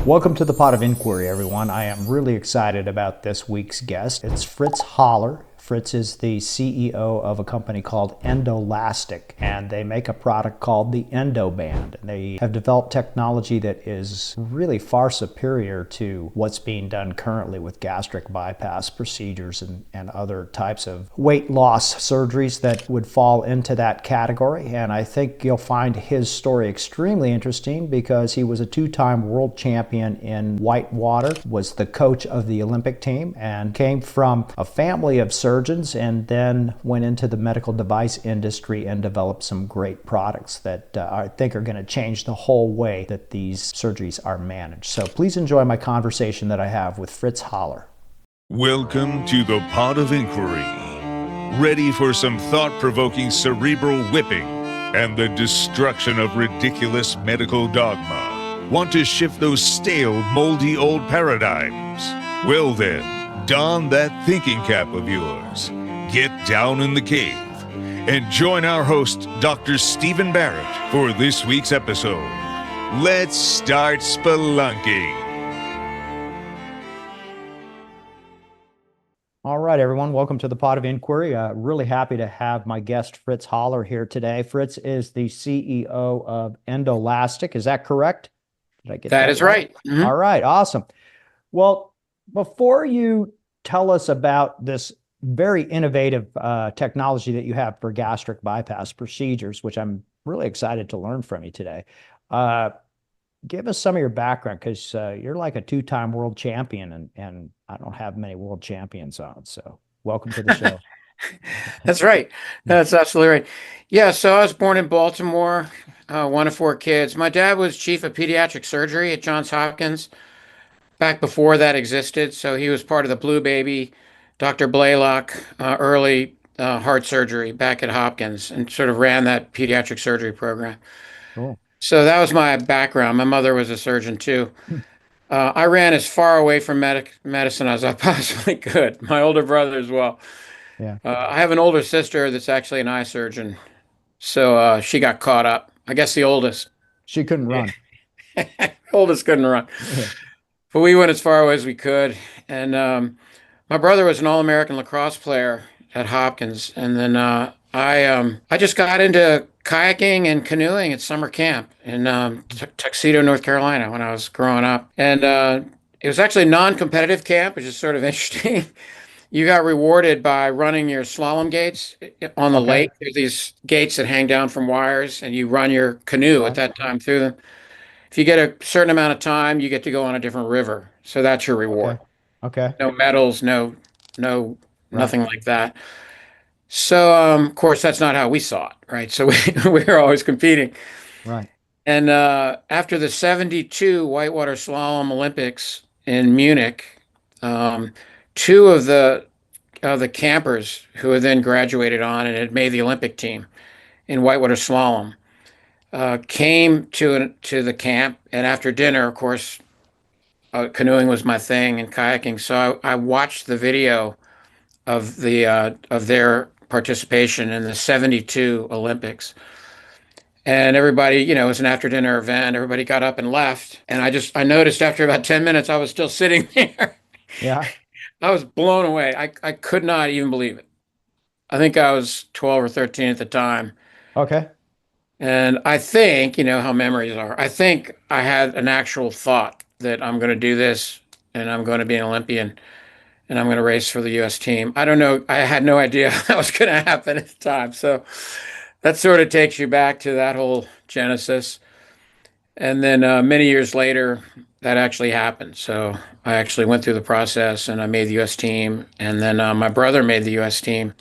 Welcome to the Pot of Inquiry, everyone. I am really excited about this week's guest. It's Fritz Haller. Fritz is the CEO of a company called Endolastic, and they make a product called the Endoband. They have developed technology that is really far superior to what's being done currently with gastric bypass procedures and other types of weight loss surgeries that would fall into that category. And I think you'll find his story extremely interesting because he was a two-time world champion in Whitewater, was the coach of the Olympic team, and came from a family of surgeons and then went into the medical device industry and developed some great products that I think are going to change the whole way that these surgeries are managed. So please enjoy my conversation that I have with Fritz Haller. Welcome to the Pot of Inquiry. Ready for some thought-provoking cerebral whipping and the destruction of ridiculous medical dogma? Want to shift those stale, moldy old paradigms? Well then, don that thinking cap of yours, get down in the cave, and join our host, Dr. Stephen Barrett, for this week's episode. Let's start spelunking. All right, everyone. Welcome to the Pot of Inquiry. Really happy to have my guest, Fritz Haller, here today. Fritz is the CEO of Endolastic. Is that correct? Did I get that is right? Mm-hmm. All right, awesome. Well, before you tell us about this very innovative technology that you have for gastric bypass procedures, which I'm really excited to learn from you today. Give us some of your background, because you're like a two-time world champion, and I don't have many world champions on. So welcome to the show. That's right. That's absolutely right. Yeah, so I was born in Baltimore, one of four kids. My dad was chief of pediatric surgery at Johns Hopkins back before that existed. So he was part of the Blue Baby, Dr. Blaylock, early heart surgery back at Hopkins, and sort of ran that pediatric surgery program. Cool. So that was my background. My mother was a surgeon too. I ran as far away from medicine as I possibly could. My older brother as well. Yeah. I have an older sister that's actually an eye surgeon. So she got caught up. I guess the oldest. She couldn't run. Oldest couldn't run. Yeah. But we went as far away as we could. And my brother was an All-American lacrosse player at Hopkins. And then I just got into kayaking and canoeing at summer camp in Tuxedo, North Carolina when I was growing up. And it was actually a non-competitive camp, which is sort of interesting. You got rewarded by running your slalom gates on the lake. There's these gates that hang down from wires, and you run your canoe at that time through them. If you get a certain amount of time, you get to go on a different river. So that's your reward. Okay. No medals, nothing like that. So, of course, that's not how we saw it, right? So we were always competing. Right. And after the 72 Whitewater Slalom Olympics in Munich, two of the campers who had then graduated on and had made the Olympic team in Whitewater Slalom came to the camp, and after dinner, of course, canoeing was my thing and kayaking. So I watched the video of their participation in the 72 Olympics, and everybody, it was an after dinner event. Everybody got up and left, and I noticed after about 10 minutes I was still sitting there. Yeah. I was blown away. I could not even believe it. I think I was 12 or 13 at the time. Okay. And I think, how memories are. I think I had an actual thought that I'm going to do this and I'm going to be an Olympian and I'm going to race for the U.S. team. I don't know. I had no idea that was going to happen at the time. So that sort of takes you back to that whole genesis. And then many years later, that actually happened. So I actually went through the process and I made the U.S. team. And then my brother made the U.S. team.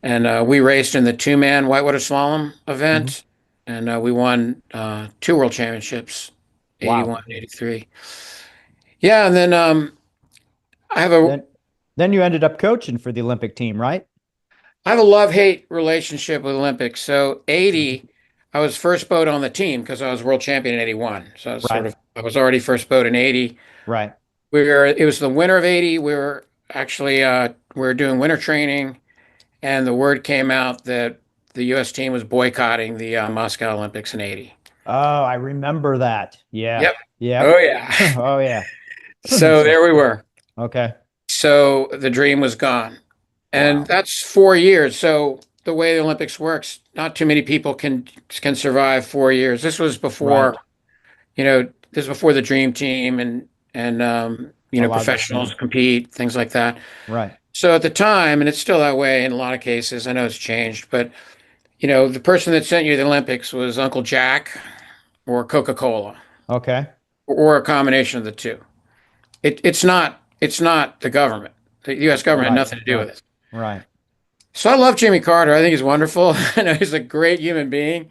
And we raced in the two-man Whitewater Slalom event, and we won 2 world championships, 81 and 83. Yeah, and then I have Then you ended up coaching for the Olympic team, right? I have a love-hate relationship with Olympics. So 80, I was first boat on the team because I was world champion in 81. So I was I was already first boat in 80. Right. It was the winter of 80. We were actually we were doing winter training. And the word came out that the U.S. team was boycotting the Moscow Olympics in 80. Oh, I remember that. Yeah. Yep. Yep. Oh yeah. Oh yeah. So So there we were. okay. So the dream was gone. And Wow. that's 4 years. So the way the Olympics works, not too many people can survive 4 years. This was before, Right. this is before the dream team A and lot of this. Yeah. professionals compete, things like that. Right. So at the time, and it's still that way in a lot of cases, I know it's changed, but the person that sent you to the Olympics was Uncle Jack or Coca-Cola Okay. or a combination of the two. It's not the government. The US government had Right. nothing to do with Right. it. Right. So I love Jimmy Carter. I think he's wonderful. I know he's a great human being.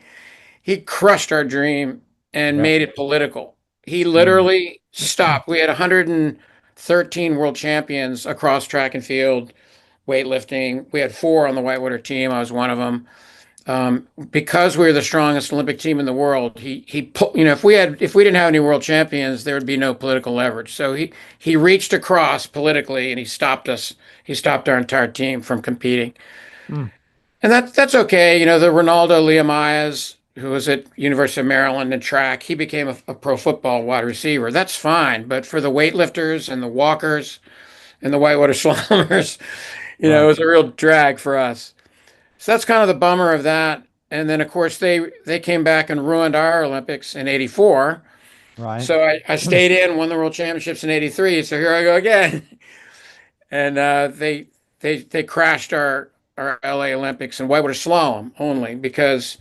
He crushed our dream and Yep. made it political. He Mm. literally stopped. We had 113 world champions across track and field, weightlifting. We had four on the Whitewater team. I was one of them. Because we were the strongest Olympic team in the world, if we didn't have any world champions, there would be no political leverage. So he reached across politically and he stopped us. He stopped our entire team from competing. Mm. And that's okay. The Ronaldo Leamayas, who was at University of Maryland in track, he became a pro football wide receiver. That's fine. But for the weightlifters and the walkers and the whitewater slalomers, it Right. was a real drag for us. So that's kind of the bummer of that. And then of course they came back and ruined our Olympics in '84. Right. So I stayed in, won the world championships in '83. So here I go again. And they crashed our LA Olympics in whitewater slalom only because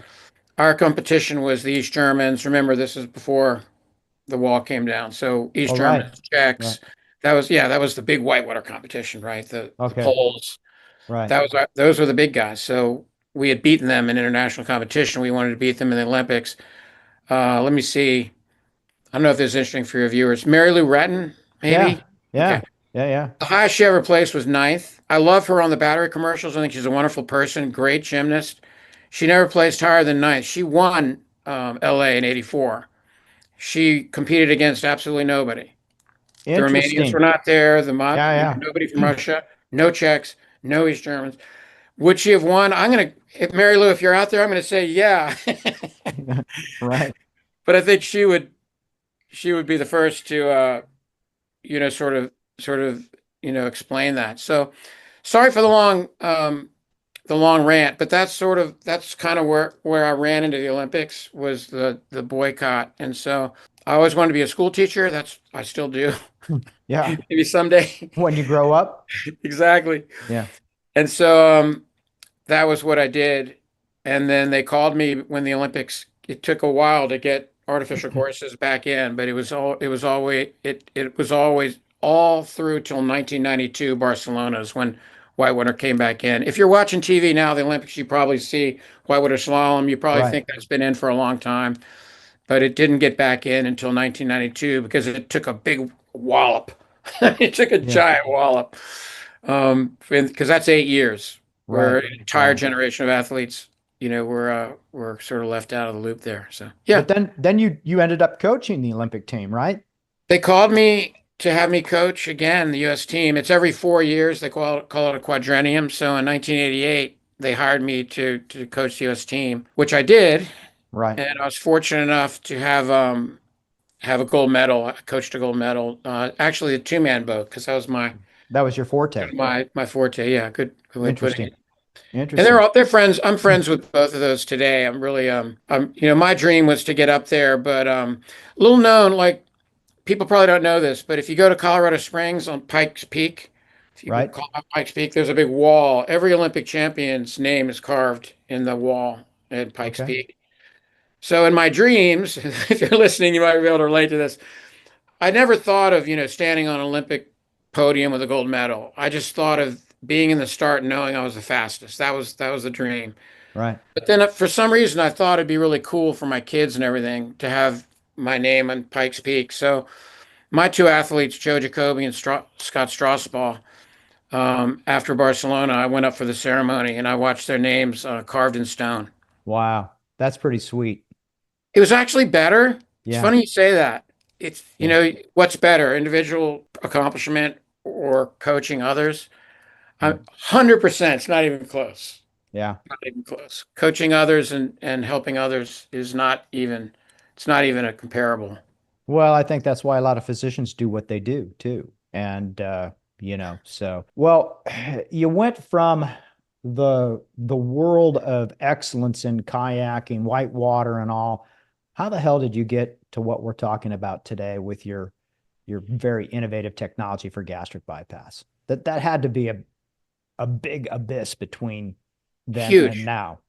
our competition was the East Germans. Remember, this is before the wall came down. So East All right. Germans, Right. Czechs. That was the big whitewater competition, right? The Okay. Poles. Right. Those were the big guys. So we had beaten them in international competition. We wanted to beat them in the Olympics. Let me see. I don't know if this is interesting for your viewers. Mary Lou Retton, Yeah. maybe. Okay. Yeah. Yeah. Yeah. The highest she ever placed was ninth. I love her on the battery commercials. I think she's a wonderful person, great gymnast. She never placed higher than ninth. She won LA in '84. She competed against absolutely nobody. The Romanians were Interesting. not there. Yeah. Nobody from Russia, no Czechs, no East Germans. Would she have won? If Mary Lou, if you're out there, I'm gonna say yeah. Yeah. Right. But I think she would be the first to sort of explain that. So sorry for the long rant, but that's kind of where I ran into the Olympics was the boycott. And so I always wanted to be a school teacher. I still do. Yeah. Maybe someday. When you grow up. Exactly. Yeah. And so that was what I did. And then they called me when the Olympics. It took a while to get artificial courses back in, but it was always all through till 1992 Barcelona is when Whitewater came back in. If you're watching TV now, the Olympics, you probably see Whitewater slalom. You probably Right. think that's been in for a long time, but it didn't get back in until 1992 because it took a big wallop. It took a Yeah. giant wallop. Because that's 8 years where Right. an entire Right. generation of athletes, were sort of left out of the loop there. So yeah, But then you ended up coaching the Olympic team, right? they called me to have me coach again the U.S. team. It's every 4 years. They call it a quadrennium. So in 1988, they hired me to coach the U.S. team, which I did, Right. and I was fortunate enough to have a gold medal. I coached a gold medal, actually a two-man boat because that was my That was your forte. my forte. Yeah, good way of putting Interesting. it. And Interesting. they're friends. I'm friends with both of those today. I'm really my dream was to get up there, but little known, like people probably don't know this, but if you go to Colorado Springs on Pikes Peak, if you Right. call out Pikes Peak, there's a big wall. Every Olympic champion's name is carved in the wall at Pikes Okay. Peak. So in my dreams, if you're listening, you might be able to relate to this. I never thought of, standing on an Olympic podium with a gold medal. I just thought of being in the start and knowing I was the fastest. That was the dream. Right. But then for some reason, I thought it'd be really cool for my kids and everything to have my name on Pikes Peak. So my two athletes, Joe Jacoby and Scott Strasbaugh, after Barcelona, I went up for the ceremony and I watched their names carved in stone. Wow. That's pretty sweet. It was actually better. It's Yeah. funny you say that. It's, Yeah. what's better, individual accomplishment or coaching others? Mm. 100%. It's not even close. Yeah. Not even close. Coaching others and helping others is not even, it's not even a comparable. Well, I think that's why a lot of physicians do what they do too. And so well, you went from the world of excellence in kayaking, whitewater and all. How the hell did you get to what we're talking about today with your very innovative technology for gastric bypass? That had to be a big abyss between then and Huge, now.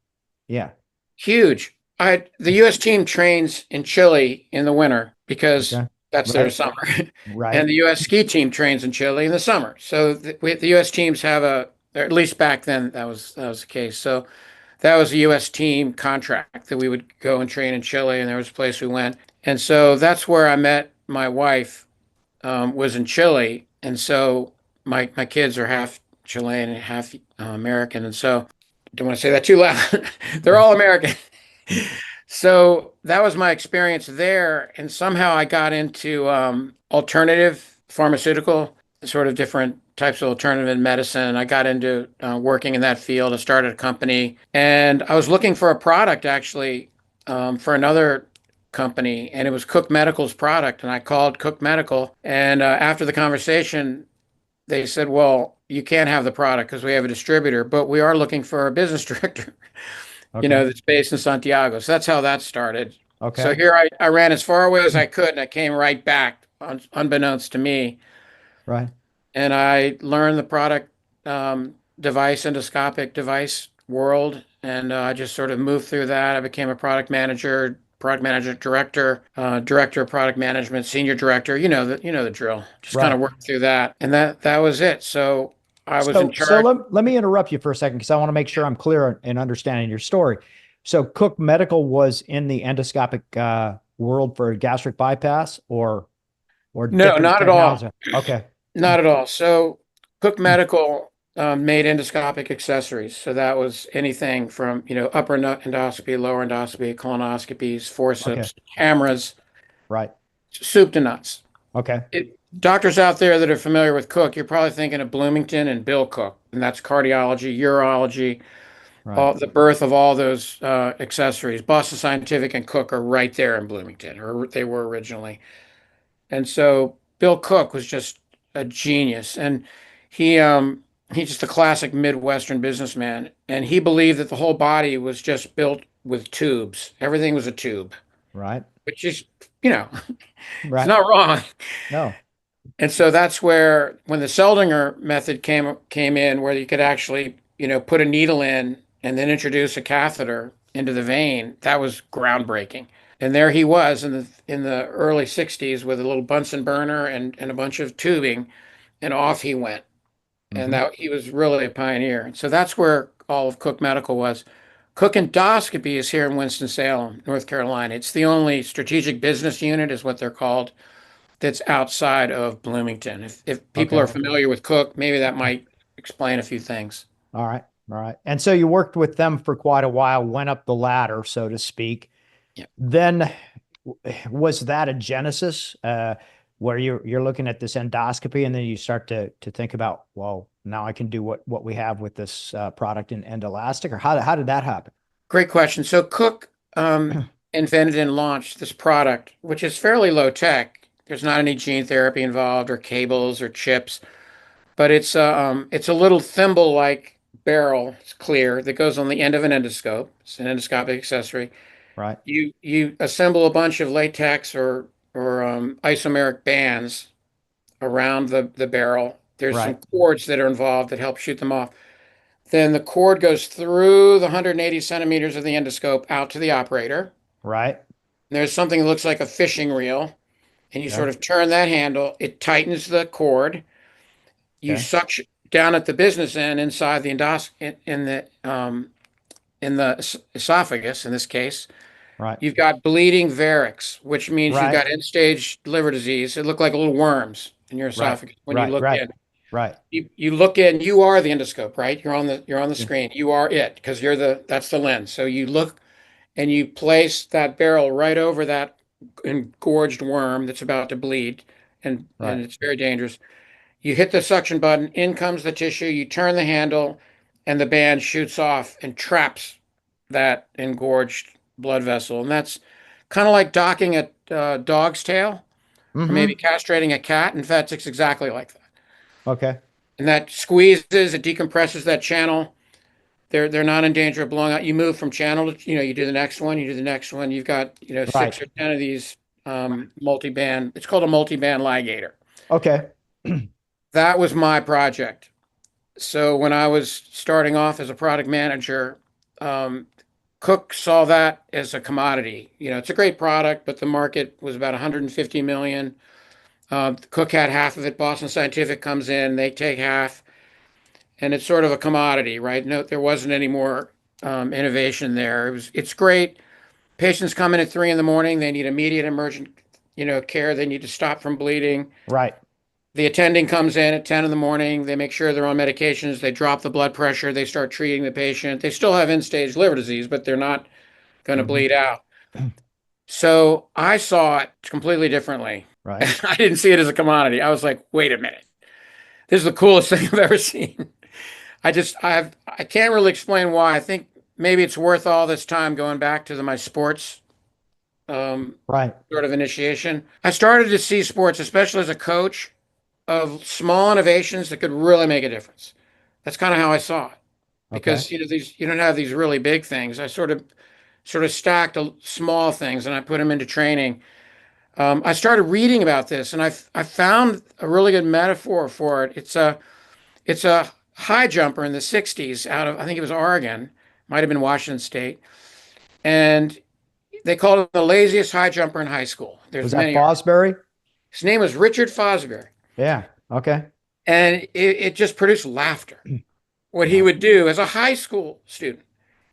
Yeah. huge. The U.S. team trains in Chile in the winter because Okay. that's their Right. summer, and Right. the U.S. ski team trains in Chile in the summer. So the U.S. teams have or at least back then that was the case. So that was a U.S. team contract that we would go and train in Chile, and there was a place we went, and so that's where I met my wife. Was in Chile, and so my kids are half Chilean and half American, and so don't want to say that too loud. They're all American. So that was my experience there, and somehow I got into alternative pharmaceutical, sort of different types of alternative medicine. I got into working in that field. I started a company, and I was looking for a product actually for another company, and it was Cook Medical's product. And I called Cook Medical, and after the conversation, they said, "Well, you can't have the product because we have a distributor, but we are looking for a business director." Okay. That's based in Santiago. So that's how that started. So Okay. here I ran as far away as I could, and I came right back, unbeknownst to me. Right. And I learned the product device, endoscopic device world, and I just sort of moved through that. I became a product manager, director, director of product management, senior director. You know the drill. Just kind Right. of worked through that, and that was it. So I was in So charge. let me interrupt you for a second because I want to make sure I'm clear in understanding your story. So Cook Medical was in the endoscopic world for gastric bypass or No, different not at all. technology. Okay. Not at all. So Cook Medical made endoscopic accessories. So that was anything from, upper endoscopy, lower endoscopy, colonoscopies, Okay. forceps, cameras, Right. soup to nuts. Okay. Doctors out there that are familiar with Cook, you're probably thinking of Bloomington and Bill Cook, and that's cardiology, urology, Right. all the birth of all those accessories. Boston Scientific and Cook are right there in Bloomington, or they were originally. And so Bill Cook was just a genius, and he he's just a classic Midwestern businessman, and he believed that the whole body was just built with tubes. Everything was a tube, Right. which is, you know, it's Right. not wrong. No. And so that's where when the Seldinger method came in, where you could actually, put a needle in and then introduce a catheter into the vein, that was groundbreaking. And there he was in the early 60s with a little Bunsen burner and a bunch of tubing, and off he went. And Hmm. that he was really a pioneer. So that's where all of Cook Medical was. Cook Endoscopy is here in Winston-Salem, North Carolina. It's the only strategic business unit, is what they're called, that's outside of Bloomington. If people Okay. are familiar with Cook, maybe that might explain a few things. All right. All right. And so you worked with them for quite a while, went up the ladder, so to speak. Yeah. Then was that a genesis where you're looking at this endoscopy and then you start to think about, well, now I can do what we have with this product in Endolastic, or how did that happen? Great question. So Cook invented and launched this product, which is fairly low tech. There's not any gene therapy involved or cables or chips, but it's a little thimble-like barrel. It's clear that goes on the end of an endoscope. It's an endoscopic accessory. Right. You assemble a bunch of latex or isomeric bands around the barrel. There's some Right. cords that are involved that help shoot them off. Then the cord goes through the 180 centimeters of the endoscope out to the operator. Right. There's something that looks like a fishing reel, and you sort Okay. of turn that handle. It tightens the cord. You Okay. suction down at the business end inside the in the esophagus. In this case, Right. you've got bleeding varix, which means you've Right. got end-stage liver disease. It look like little worms in your Right. esophagus when you Right. look Right. in. Right. You look in, you are the endoscope, right? You're on the screen. You are it because that's the lens. So you look and you place that barrel right over that engorged worm that's about to bleed, and Right. it's very dangerous. You hit the suction button, in comes the tissue, you turn the handle, and the band shoots off and traps that engorged blood vessel. And that's kind of like docking a dog's tail. or maybe Mm-hmm. castrating a cat. In fact, it's exactly like that. Okay. And that squeezes, it decompresses that channel. They're not in danger of blowing out. You move from channel to, you do the next one, you do the next one. You've got, Right. 6 or 10 of these multi-band. It's called a multi-band ligator. Okay. That was my project. So when I was starting off as a product manager, um, Cook saw that as a commodity. It's a great product, but the market was about 150 million. Cook had half of it. Boston Scientific comes in, they take half, and it's sort of a commodity, right? No, there wasn't any more innovation there. It's great. Patients come in at 3 in the morning. They need immediate emergent, care. They need to stop from bleeding. Right. The attending comes in at 10 in the morning. They make sure they're on medications. They drop the blood pressure. They start treating the patient. They still have end-stage liver disease, but they're not going to Mm-hmm. bleed out. So I saw it completely differently. Right. I didn't see it as a commodity. I was like, wait a minute. This is the coolest thing I've ever seen. I can't really explain why. I think maybe it's worth all this time going back to my sports Right. sort of initiation. I started to see sports, especially as a coach, of small innovations that could really make a difference. That's kind of how I saw it. Okay. Because these you don't have these really big things. I sort of stacked small things and I put them into training. I started reading about this and I found a really good metaphor for it. It's a high jumper in the 60s out of, I think it was Oregon, might have been Washington State, and they called him the laziest high jumper in high school. Was There's that many. Fosbury? His name was Richard Fosbury, Yeah. Okay. and it just produced laughter. What he Wow. would do as a high school student,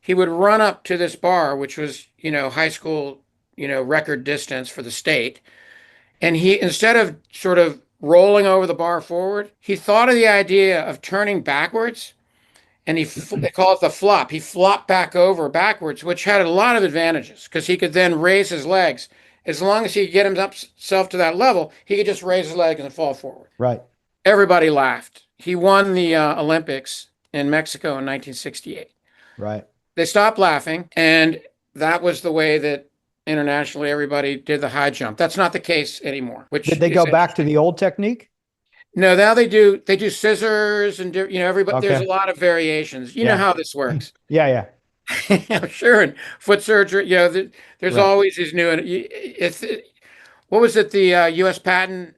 he would run up to this bar, which was, high school, record distance for the state. And he, instead of sort of rolling over the bar forward, he thought of the idea of turning backwards and they call it the flop. He flopped back over backwards, which had a lot of advantages because he could then raise his legs. As long as he could get himself to that level, he could just raise his legs and fall forward. Right. Everybody laughed. He won the Olympics in Mexico in 1968. Right. They stopped laughing, and that was the way that internationally everybody did the high jump. That's not the case anymore, which Did they is go back to interesting. the old technique? No, now they do scissors and everybody, there's a Okay. lot of variations. You know Yeah. how this works. Yeah. Yeah. Yeah, sure. And foot surgery, there's Right. always these new. What was it? The U.S. Patent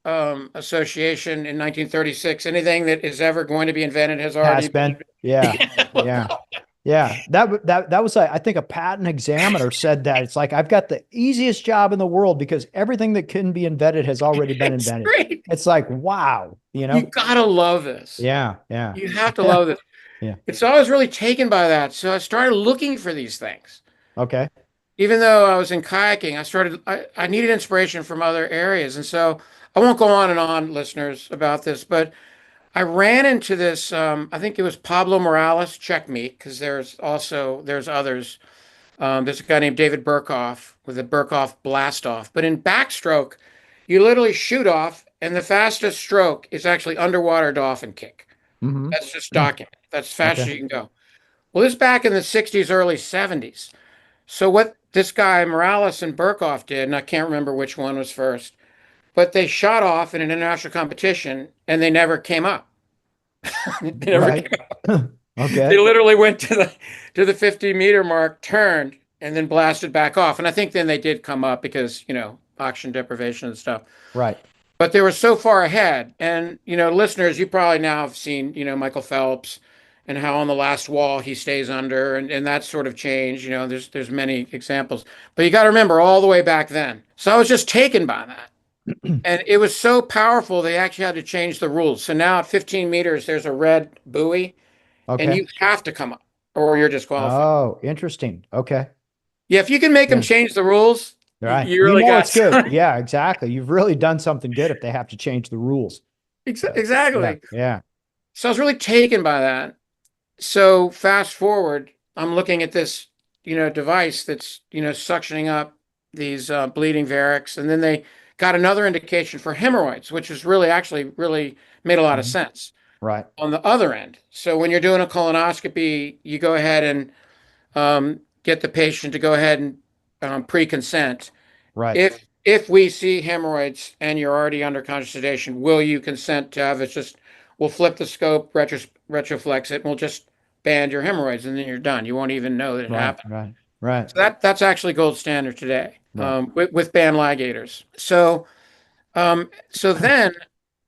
Association in 1936. Anything that is ever going to be invented has Has already been. been. Yeah. Yeah. Yeah. That was I think a patent examiner said that. It's like I've got the easiest job in the world because everything that can be invented has already been It's invented. great. It's like, wow, You gotta love this. Yeah. Yeah. You have to love this. Yeah. And so I was really taken by that. So I started looking for these things. Okay. Even though I was in kayaking, I needed inspiration from other areas. And so I won't go on and on, listeners, about this, but I ran into this, I think it was Pablo Morales, check me, because there's others. There's a guy named David Burkhoff with the Burkhoff blast off. But in backstroke, you literally shoot off, and the fastest stroke is actually underwater dolphin kick. Mm-hmm. That's just documented. That's as fast Okay. as you can go. Well, this is back in the 60s, early 70s. So what this guy Morales and Burkhoff did, and I can't remember which one was first, but they shot off in an international competition and they never came up. They never Right. came up. They Okay. literally went to the 50-meter mark, turned, and then blasted back off. And I think then they did come up because, oxygen deprivation and stuff. Right. But they were so far ahead. And, listeners, you probably now have seen, Michael Phelps and how on the last wall he stays under and that sort of change. There's many examples. But you got to remember all the way back then. So I was just taken by that. And it was so powerful, they actually had to change the rules. So now at 15 meters, there's a red buoy, and Okay. you have to come up or you're disqualified. Oh, interesting. Okay. Yeah, if you can make them Yeah. change the rules, Right. you really got it's good. Yeah, exactly. You've really done something good if they have to change the rules. Yeah. Exactly. Yeah. So I was really taken by that. So fast forward, I'm looking at this, device that's, suctioning up these bleeding varics. And then they got another indication for hemorrhoids, which is really made a lot of Mhm. sense Right. on the other end. So when you're doing a colonoscopy, you go ahead and get the patient to go ahead and pre-consent. Right. If if we see hemorrhoids and you're already under conscious sedation, will you consent to have it just, we'll flip the scope, retroflex it, and we'll just band your hemorrhoids and then you're done. You won't even know that it Right, happened. right, right, So that's actually gold standard today, right. with band ligators. So then,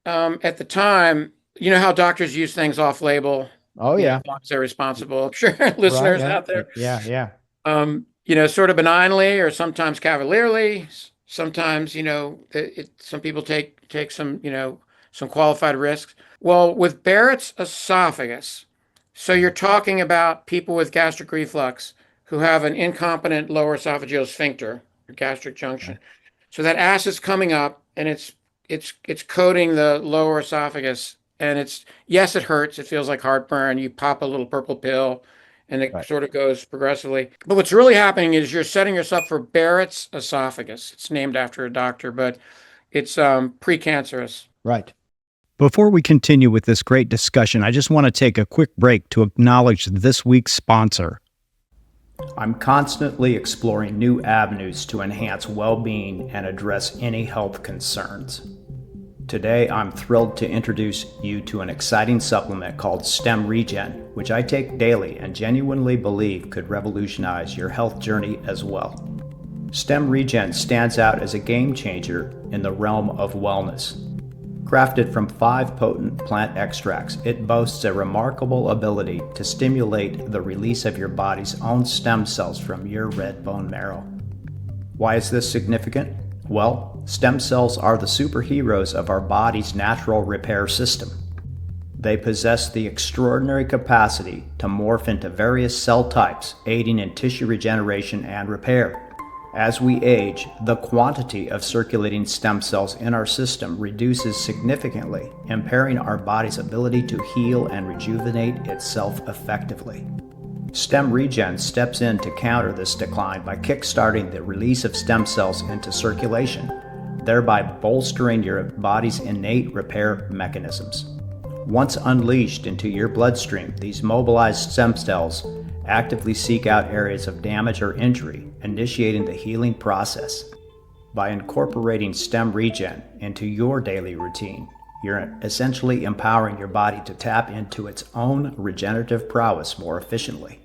at the time, you know how doctors use things off label, Oh as yeah. long as they're responsible. I'm sure Right, listeners yeah. out there, Yeah, yeah. sort of benignly or sometimes cavalierly. Sometimes, some people take some, some qualified risks. Well, with Barrett's esophagus, so you're talking about people with gastric reflux who have an incompetent lower esophageal sphincter, or gastric Okay. junction. So that acid's coming up and it's coating the lower esophagus, and it's, yes, it hurts. It feels like heartburn. You pop a little purple pill and it Right. sort of goes progressively. But what's really happening is you're setting yourself for Barrett's esophagus. It's named after a doctor, but it's precancerous. Right. Before we continue with this great discussion, I just want to take a quick break to acknowledge this week's sponsor. I'm constantly exploring new avenues to enhance well-being and address any health concerns. Today, I'm thrilled to introduce you to an exciting supplement called Stem Regen, which I take daily and genuinely believe could revolutionize your health journey as well. Stem Regen stands out as a game changer in the realm of wellness. Crafted from 5 potent plant extracts, it boasts a remarkable ability to stimulate the release of your body's own stem cells from your red bone marrow. Why is this significant? Well, stem cells are the superheroes of our body's natural repair system. They possess the extraordinary capacity to morph into various cell types, aiding in tissue regeneration and repair. As we age, the quantity of circulating stem cells in our system reduces significantly, impairing our body's ability to heal and rejuvenate itself effectively. Stem Regen steps in to counter this decline by kickstarting the release of stem cells into circulation, thereby bolstering your body's innate repair mechanisms. Once unleashed into your bloodstream, these mobilized stem cells actively seek out areas of damage or injury, initiating the healing process. By incorporating Stem Regen into your daily routine, you're essentially empowering your body to tap into its own regenerative prowess more efficiently.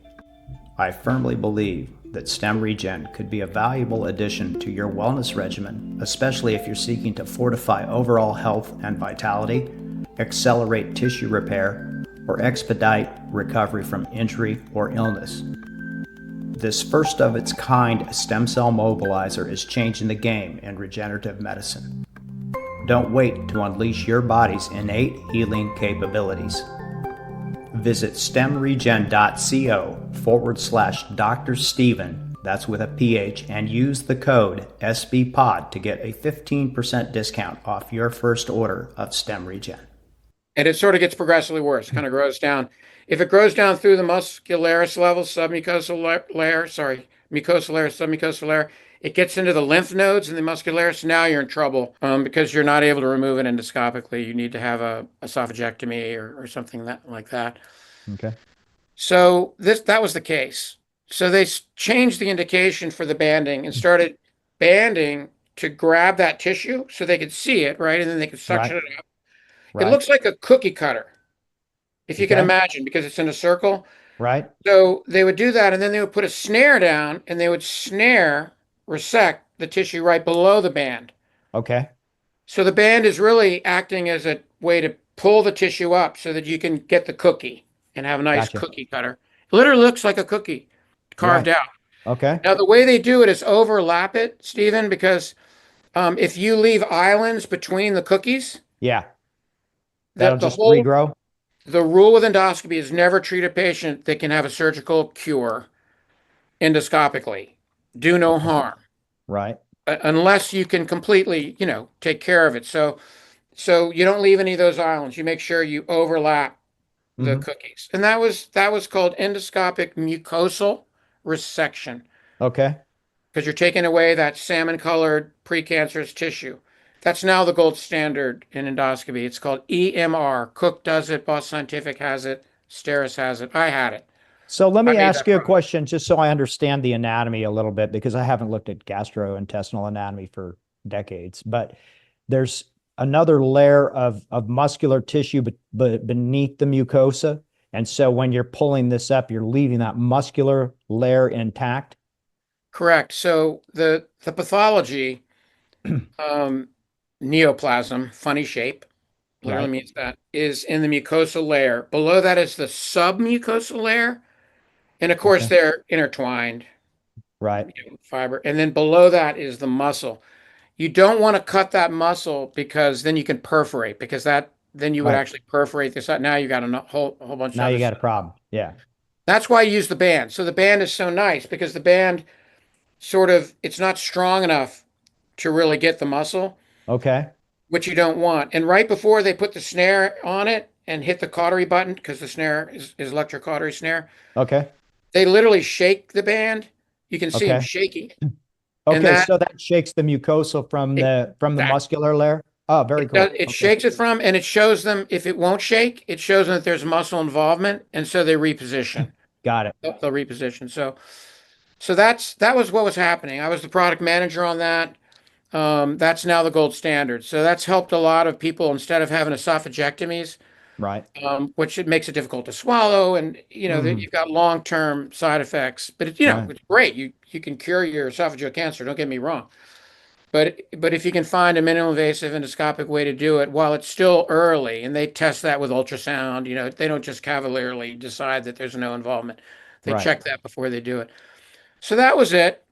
I firmly believe that Stem Regen could be a valuable addition to your wellness regimen, especially if you're seeking to fortify overall health and vitality, accelerate tissue repair, or expedite recovery from injury or illness. This first of its kind stem cell mobilizer is changing the game in regenerative medicine. Don't wait to unleash your body's innate healing capabilities. Visit stemregen.co/Dr. Steven, that's with a PH, and use the code SBPOD to get a 15% discount off your first order of Stem Regen. And it sort of gets progressively worse, kind of grows down. If it grows down through the muscularis level, submucosal layer, mucosal layer, submucosal layer, it gets into the lymph nodes and the muscularis. Now you're in trouble, because you're not able to remove it endoscopically. You need to have a esophagectomy or something like that. Okay. So that was the case. So they changed the indication for the banding and started banding to grab that tissue so they could see it, right? And then they could suction Right. it up. It Right. looks like a cookie cutter, if you can Okay. imagine, because it's in a circle. Right. So they would do that, and then they would put a snare down, and they would resect the tissue right below the band. Okay. So the band is really acting as a way to pull the tissue up so that you can get the cookie and have a nice Gotcha. cookie cutter. It literally looks like a cookie carved Right. out. Okay. Now, the way they do it is overlap it, Stephen, because if you leave islands between the cookies, Yeah. the, That'll the just whole regrow. the rule with endoscopy is never treat a patient that can have a surgical cure endoscopically. Do no Okay. harm Right. unless you can completely, take care of it. So you don't leave any of those islands. You make sure you overlap the Mm-hmm. cookies. And that was called endoscopic mucosal resection, Okay. because you're taking away that salmon-colored precancerous tissue. That's now the gold standard in endoscopy. It's called EMR. Cook does it, Boston Scientific has it, Steris has it. I had it. So let I me made ask that you a product. question just so I understand the anatomy a little bit, because I haven't looked at gastrointestinal anatomy for decades. But there's another layer of muscular tissue beneath the mucosa. And so when you're pulling this up, you're leaving that muscular layer intact. Correct. So the pathology, um, neoplasm, funny shape, literally Right. means that, is in the mucosal layer. Below that is the submucosal layer. And of course, Okay. they're intertwined, Right. fiber. And then below that is the muscle. You don't want to cut that muscle because then you can perforate, because then you would Right. actually perforate this out. Now you got a whole bunch of Now other you got a stuff. problem. Yeah. That's why I use the band. So the band is so nice because the band sort of, it's not strong enough to really get the muscle, Okay. which you don't want. And right before they put the snare on it and hit the cautery button, because the snare is electrocautery snare, Okay. they literally shake the band. You can see them Okay. shaking it. And Okay. that So that shakes the mucosa from the exactly. muscular layer. Oh, very It does, cool. it Okay. shakes it from, and it shows them if it won't shake, it shows them that there's muscle involvement, and so they reposition. Got it. They'll reposition. So that was what was happening. I was the product manager on that. That's now the gold standard. So that's helped a lot of people instead of having esophagectomies, Right. which it makes it difficult to swallow, and that Hmm. you've got long-term side effects. But Right. it's great. You can cure your esophageal cancer. Don't get me wrong. But if you can find a minimal invasive endoscopic way to do it while it's still early, and they test that with ultrasound, they don't just cavalierly decide that there's no involvement. They Right. check that before they do it. So that was it.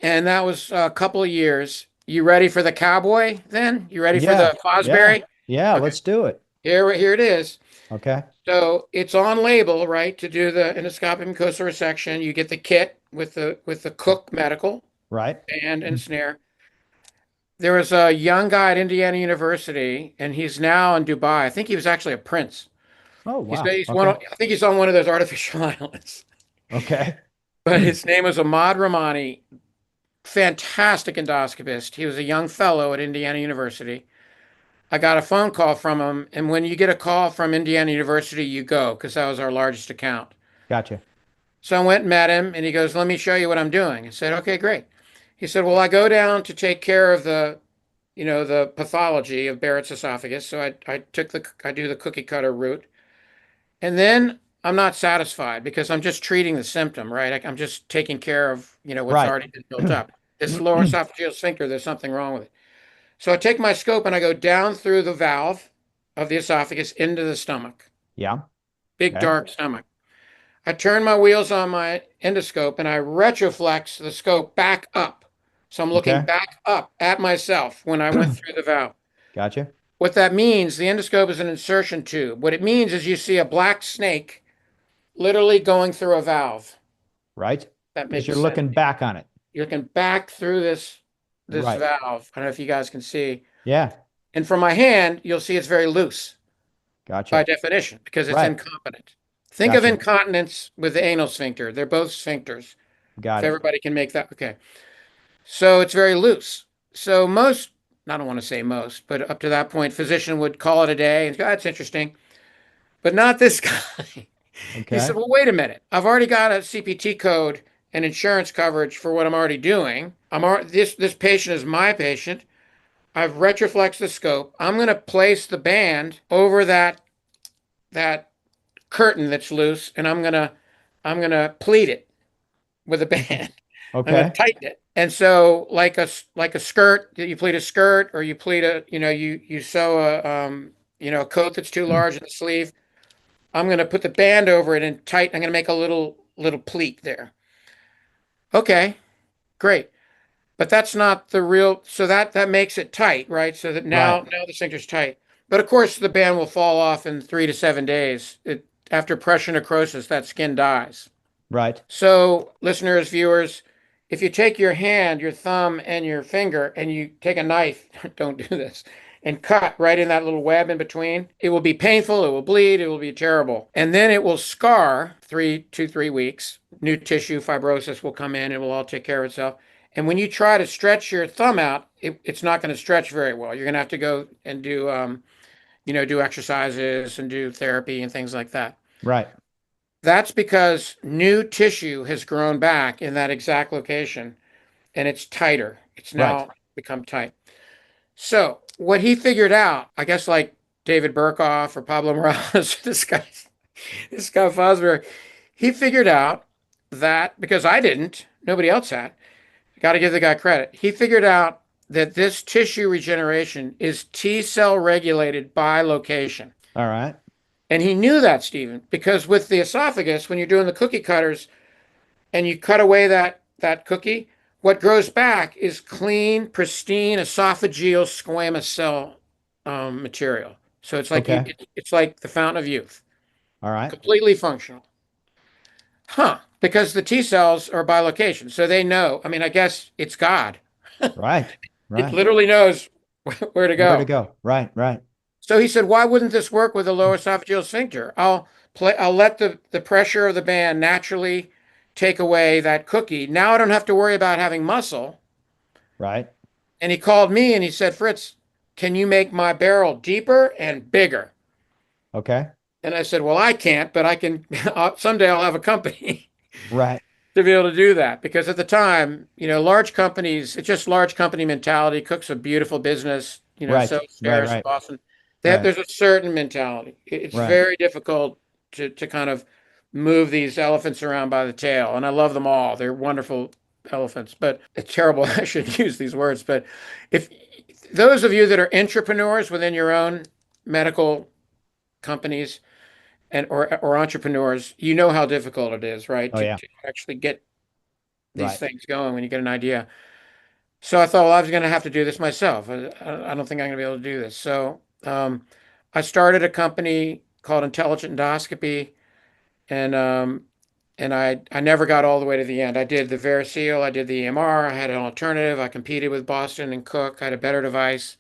And that was a couple of years. You ready for the cowboy then? You ready for Yeah. the Yeah. Fosbury? Yeah. Okay, Let's do it. here it is. Okay. So it's on label, right? To do the endoscopic mucosal resection, you get the kit with the Cook Medical Right. band and snare. There was a young guy at Indiana University, and he's now in Dubai. I think he was actually a prince. Oh, He's, wow. he's one. Okay. I think he's on one of those artificial islands. Okay. But his name was Ahmad Rahmani. Fantastic endoscopist. He was a young fellow at Indiana University. I got a phone call from him, and when you get a call from Indiana University, you go because that was our largest account. Gotcha. So I went and met him, and he goes, "Let me show you what I'm doing." I said, "Okay, great." He said, "Well, I go down to take care of the pathology of Barrett's esophagus. So I do the cookie cutter route, and then I'm not satisfied because I'm just treating the symptom, right? I'm just taking care of what's Right. already been built up. This lower esophageal sphincter, there's something wrong with it. So I take my scope and I go down through the valve of the esophagus into the stomach, Yeah. big Okay. dark stomach. I turn my wheels on my endoscope and I retroflex the scope back up. So I'm looking Okay. back up at myself when I went through the valve. Gotcha. What that means, the endoscope is an insertion tube. What it means is you see a black snake literally going through a valve. Right. That Because you're makes sense. looking back on it. You're looking back through this Right. valve. I don't know if you guys can see. Yeah. And from my hand, you'll see it's very loose by Gotcha. definition because it's Right. incompetent. Think of Gotcha. incontinence with the anal sphincter. They're both sphincters. If Got it. everybody can make that, okay. So it's very loose. So most, I don't want to say most, but up to that point, physician would call it a day and go, that's interesting. But not this guy. He said, Okay. well, wait a minute. I've already got a CPT code and insurance coverage for what I'm already doing. This patient is my patient. I've retroflexed the scope. I'm going to place the band over that curtain that's loose, and I'm gonna pleat it with a band. I'm gonna Okay. tighten it. And so, like a skirt, you pleat a skirt, or you pleat you sew a coat that's too large in the sleeve. I'm gonna put the band over it and tighten. I'm gonna make a little pleat there. Okay, great. But that's not the real, so that makes it tight, right? So that Right. now the sphincter's tight. But of course, the band will fall off in 3 to 7 days. After pressure necrosis, that skin dies. Right. So, listeners, viewers, if you take your hand, your thumb, and your finger, and you take a knife, don't do this, and cut right in that little web in between, it will be painful, it will bleed, it will be terrible. And then it will scar 3 weeks. New tissue, fibrosis will come in, it will all take care of itself. And when you try to stretch your thumb out, it's not going to stretch very well. You're going to have to go and do exercises and do therapy and things like that. Right. That's because new tissue has grown back in that exact location and it's tighter. It's Right. now become tight. So what he figured out, I guess like David Burkoff or Pablo Morales, this guy Fosbury, he figured out that because I didn't, nobody else had. Got to give the guy credit. He figured out that this tissue regeneration is T cell regulated by location. All right. And he knew that, Stephen, because with the esophagus, when you're doing the cookie cutters and you cut away that cookie, what grows back is clean, pristine esophageal squamous cell material. So it's like Okay. it's like the fountain of youth, All right. completely functional. Huh? Because the T cells are by location, so they know. I mean, I guess it's God. Right. It Right. literally knows where to Where to go. go? Right. Right. So he said, "Why wouldn't this work with a lower esophageal sphincter? I'll let the pressure of the band naturally take away that cookie. Now I don't have to worry about having muscle." Right. And he called me and he said, "Fritz, can you make my barrel deeper and bigger?" Okay. And I said, "Well, I can't, but I can. Someday I'll have a company Right. to be able to do that." Because at the time, large companies, it's just large company mentality. Cook's a beautiful business, Right. so Right. Paris, Right. Boston. Right. There's a certain mentality. It's Right. very difficult to kind of move these elephants around by the tail. And I love them all. They're wonderful elephants, but it's terrible. I shouldn't use these words. But if those of you that are entrepreneurs within your own medical companies or entrepreneurs, you know how difficult it is, right? Oh yeah. To actually get these Right. things going when you get an idea. So I thought, well, I was going to have to do this myself. I don't think I'm going to be able to do this. So I started a company called Intelligent Endoscopy, and I never got all the way to the end. I did the Variceal, I did the EMR, I had an alternative. I competed with Boston and Cook. I had a better device,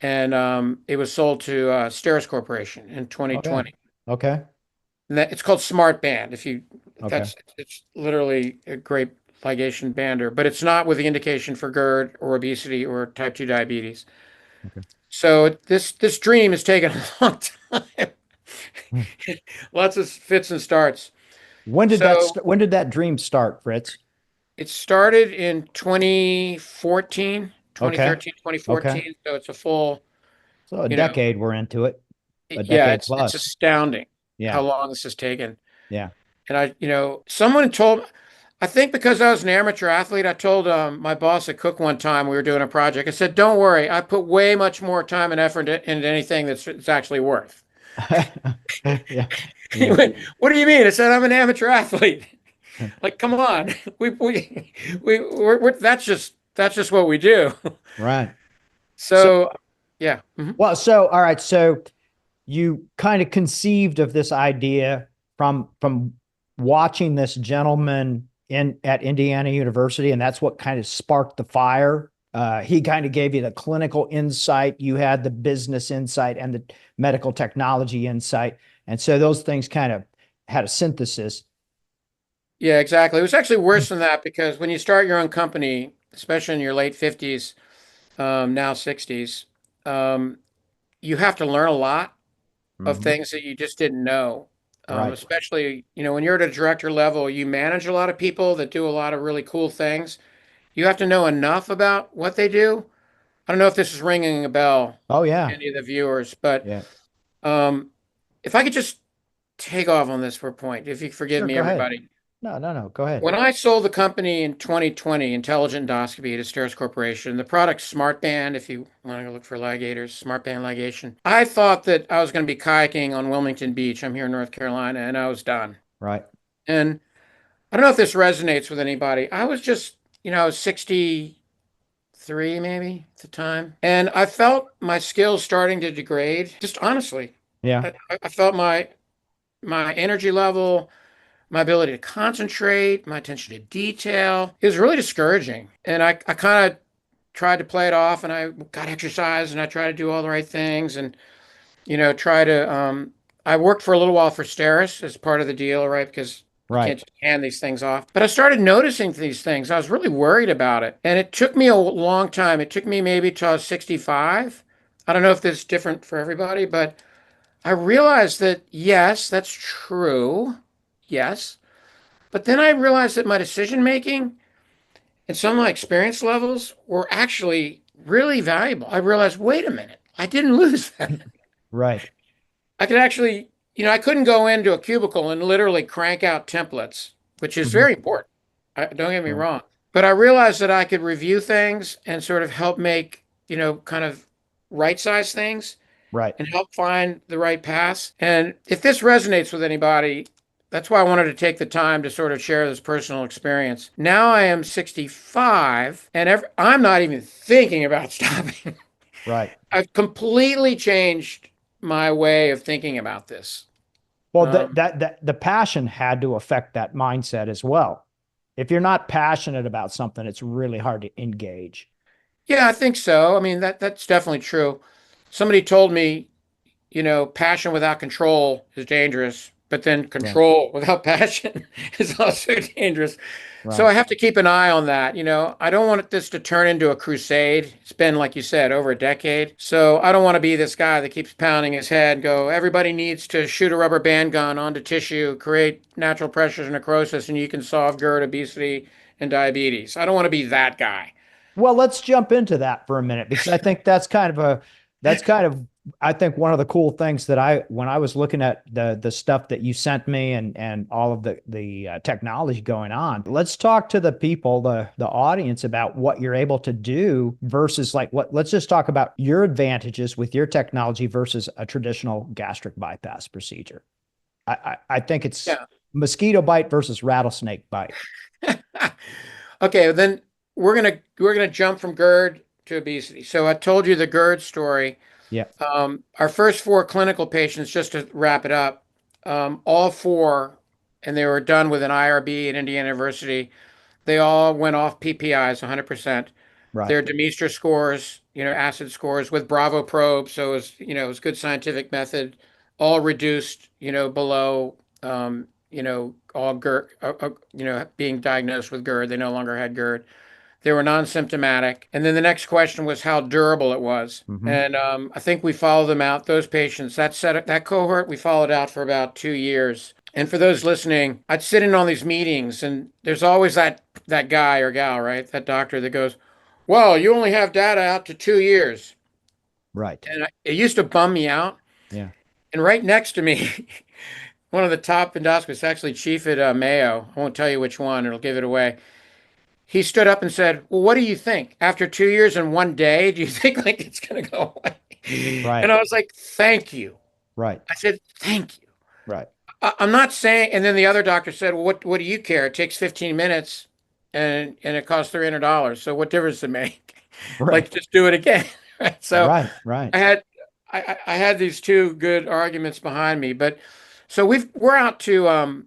and it was sold to Steris Corporation in Oh yeah. 2020. Okay. And it's called Smart Band. Okay. It's literally a great ligation bander, but it's not with the indication for GERD or obesity or type 2 diabetes. Okay. So this dream has taken a long time. Hmm. Lots of fits and starts. When So when did that dream start, Fritz? it started in 2014, Okay. 2013, Okay. 2014. So it's a full, So a you know, decade we're into it. A yeah, decade it's plus. astounding how Yeah. long this has taken. Yeah. And someone told, I think because I was an amateur athlete, I told my boss at Cook one time we were doing a project. I said, "Don't worry, I put way much more time and effort into anything that's it's actually worth." Yeah. He Yeah. went, "What do you mean?" I said, "I'm an amateur athlete." Like, come on, we're that's just what we do. Right. So So, yeah. Mhm. well, so all right. So you kind of conceived of this idea from watching this gentleman in at Indiana University, and that's what kind of sparked the fire. He kind of gave you the clinical insight, you had the business insight and the medical technology insight, and so those things kind of had a synthesis. Yeah, exactly. It was actually worse than that because when you start your own company, especially in your late 50s, now 60s, um, you have to learn a lot of Mhm. things that you just didn't know. Right. Especially, when you're at a director level, you manage a lot of people that do a lot of really cool things. You have to know enough about what they do. I don't know if this is ringing a bell Oh to yeah. any of the viewers, but Yeah. um, if I could just take off on this for a point, if you forgive Sure. me, Go ahead. everybody. No, no, no. Go ahead. When I sold the company in 2020, Intelligent Endoscopy to Steris Corporation, the product SmartBand, if you want to go look for ligators, SmartBand ligation, I thought that I was going to be kayaking on Wilmington Beach. I'm here in North Carolina, and I was done. Right. And I don't know if this resonates with anybody. I was just, I was 63 maybe at the time, and I felt my skills starting to degrade. Just honestly, Yeah. I felt my energy level, my ability to concentrate, my attention to detail. It was really discouraging. And I kind of tried to play it off and I got exercise and I tried to do all the right things and, try to, I worked for a little while for Steris as part of the deal, right? Because you Right. can't just hand these things off. But I started noticing these things. I was really worried about it. And it took me a long time. It took me maybe till I was 65. I don't know if this is different for everybody, but I realized that, yes, that's true. Yes. But then I realized that my decision making and some of my experience levels were actually really valuable. I realized, wait a minute, I didn't lose that. Right. I could actually, I couldn't go into a cubicle and literally crank out templates, which is Hmm. very important. Don't get me Right. wrong. But I realized that I could review things and sort of help make, kind of right size things Right. and help find the right paths. And if this resonates with anybody, that's why I wanted to take the time to sort of share this personal experience. Now I am 65 and I'm not even thinking about stopping. Right. I've completely changed my way of thinking about this. Well, Um, the passion had to affect that mindset as well. If you're not passionate about something, it's really hard to engage. yeah, I think so. I mean, that's definitely true. Somebody told me, passion without control is dangerous, but then Right. control without passion is also dangerous. So Right. I have to keep an eye on that. I don't want this to turn into a crusade. It's been, like you said, over a decade. So I don't want to be this guy that keeps pounding his head and go, everybody needs to shoot a rubber band gun onto tissue, create natural pressures and necrosis, and you can solve GERD, obesity, and diabetes. I don't want to be that guy. Well, let's jump into that for a minute because I think that's kind of I think one of the cool things that when I was looking at the stuff that you sent me and all of the technology going on. Let's talk to the people, the audience about what you're able to do versus like let's just talk about your advantages with your technology versus a traditional gastric bypass procedure. I think it's Yeah. mosquito bite versus rattlesnake bite. Okay, then we're gonna jump from GERD to obesity. So I told you the GERD story. Yeah. Our first four clinical patients, just to wrap it up, all four, and they were done with an IRB at Indiana University. They all went off PPIs 100%. Right. Their Demeester scores, acid scores with Bravo probe, so it was good scientific method, all reduced, below, all GERD, being diagnosed with GERD. They no longer had GERD. They were non-symptomatic. And then the next question was how durable it was. Hmm. And I think we followed them out, those patients, that cohort, we followed out for about 2 years. And for those listening, I'd sit in on these meetings, and there's always that guy or gal, right? That doctor that goes, well, you only have data out to 2 years. Right. And it used to bum me out. Yeah. And right next to me, one of the top endoscopists, actually chief at Mayo, I won't tell you which one, it'll give it away. He stood up and said, well, what do you think? After 2 years and one day, do you think like it's going to go away? Right. And I was like, thank you. Right. I said, thank you. Right. I'm not saying, and then the other doctor said, well, what do you care? It takes 15 minutes and it costs $300. So what difference does it make? Right. Like, just do it again. Right? So Right. Right. I had, I had these two good arguments behind me, but so we're out to,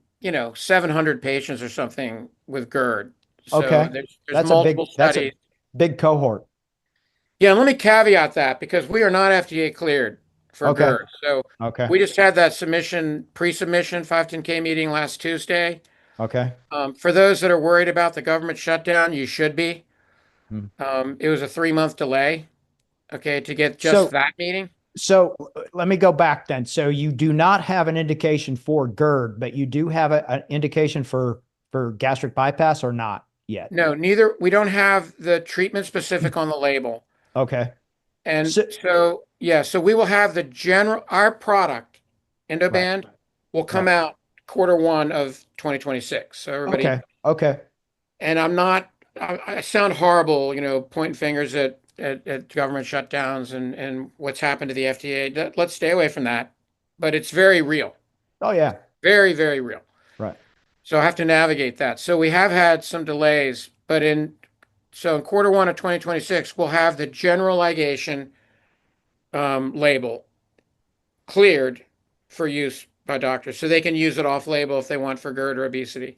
700 patients or something with GERD. So Okay. there's That's a multiple studies. big cohort. Yeah, and let me caveat that because we are not FDA cleared for Okay. GERD. So Okay. we just had that pre-submission 510(k) meeting last Tuesday. Okay. For those that are worried about the government shutdown, you should be. Hmm. It was a 3-month delay, okay, to get just So that meeting. let me go back then. So you do not have an indication for GERD, but you do have an indication for gastric bypass or not yet. No, neither. We don't have the treatment specific on the label. Okay. And So so, yeah, so we will have our product, right. Endoband, will come Right. out Q1 of 2026. So everybody, Okay. Okay. and I sound horrible, pointing fingers at government shutdowns and what's happened to the FDA. Let's stay away from that. But it's very real, Oh yeah. very, very real. Right. So I have to navigate that. So we have had some delays, but in Q1 of 2026, we'll have the general ligation label cleared for use by doctors, so they can use it off label if they want for GERD or obesity.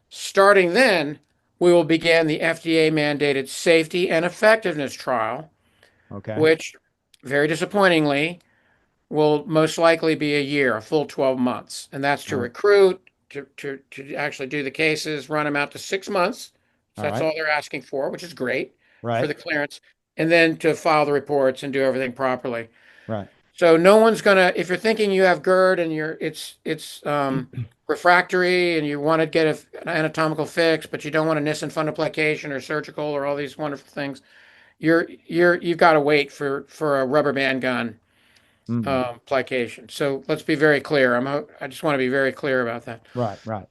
Starting then, we will begin the FDA mandated safety and effectiveness trial, Okay. which very disappointingly will most likely be a year, a full 12 months. And that's to All right. recruit, to actually do the cases, run them out to 6 months. So All that's right. all they're asking for, which is great for Right. the clearance. And then to file the reports and do everything properly. Right. So no one's gonna, if you're thinking you have GERD and it's refractory and you want to get an anatomical fix, but you don't want a Nissen fundoplication or surgical or all these wonderful things, you've got to wait for a rubber band gun Mm. plication. So let's be very clear. I just want to be very clear about that. Right, right.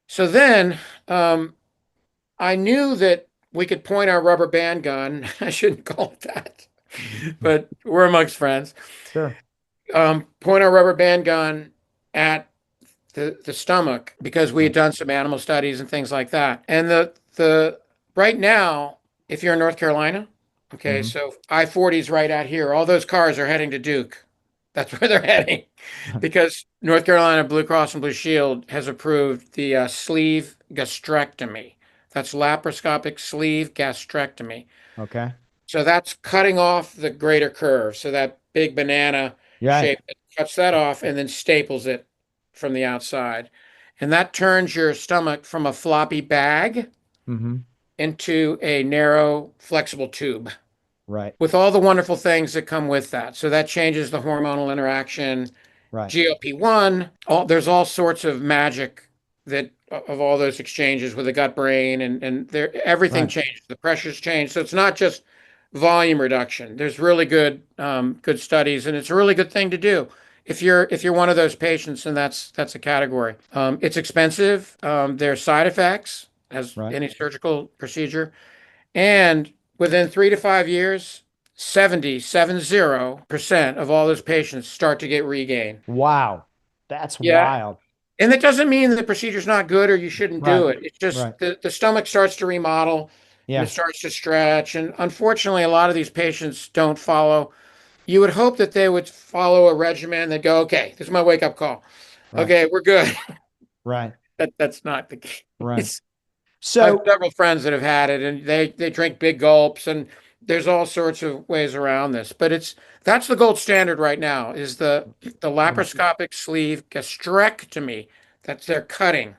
So then I knew that we could point our rubber band gun. I shouldn't call it that, but we're amongst friends. Sure. Point our rubber band gun at the stomach because we had Right. done some animal studies and things like that. And the right now, if you're in North Carolina, okay, Hmm. so I-40 is right out here. All those cars are heading to Duke. That's where they're heading because North Carolina Blue Cross and Blue Shield has approved the sleeve gastrectomy. That's laparoscopic sleeve gastrectomy. Okay. So that's cutting off the greater curve. So that big banana Right. shape that cuts that off and then staples it from the outside. And that turns your stomach from a floppy bag Hmm. into a narrow, flexible tube Right. with all the wonderful things that come with that. So that changes the hormonal interaction, Right. GLP-1, there's all sorts of magic that of all those exchanges with the gut brain and there everything Right. changes. The pressures change. So it's not just volume reduction. There's really good studies, and it's a really good thing to do. If you're one of those patients, and that's a category. It's expensive. There's side effects as Right. any surgical procedure, and within 3 to 5 years, 70% of all those patients start to get regain. Wow. That's Yeah. wild. And that doesn't mean the procedure's not good or you shouldn't Right. do it. It's just Right. the stomach starts to remodel and it Yeah. starts to stretch. And unfortunately, a lot of these patients don't follow. You would hope that they would follow a regimen that go, okay, this is my wake up call. Right. Okay, we're good. Right. That's not the Right. case. I have So, several friends that have had it and they drink big gulps and there's all sorts of ways around this. But that's the gold standard right now is the laparoscopic sleeve gastrectomy. That's their cutting.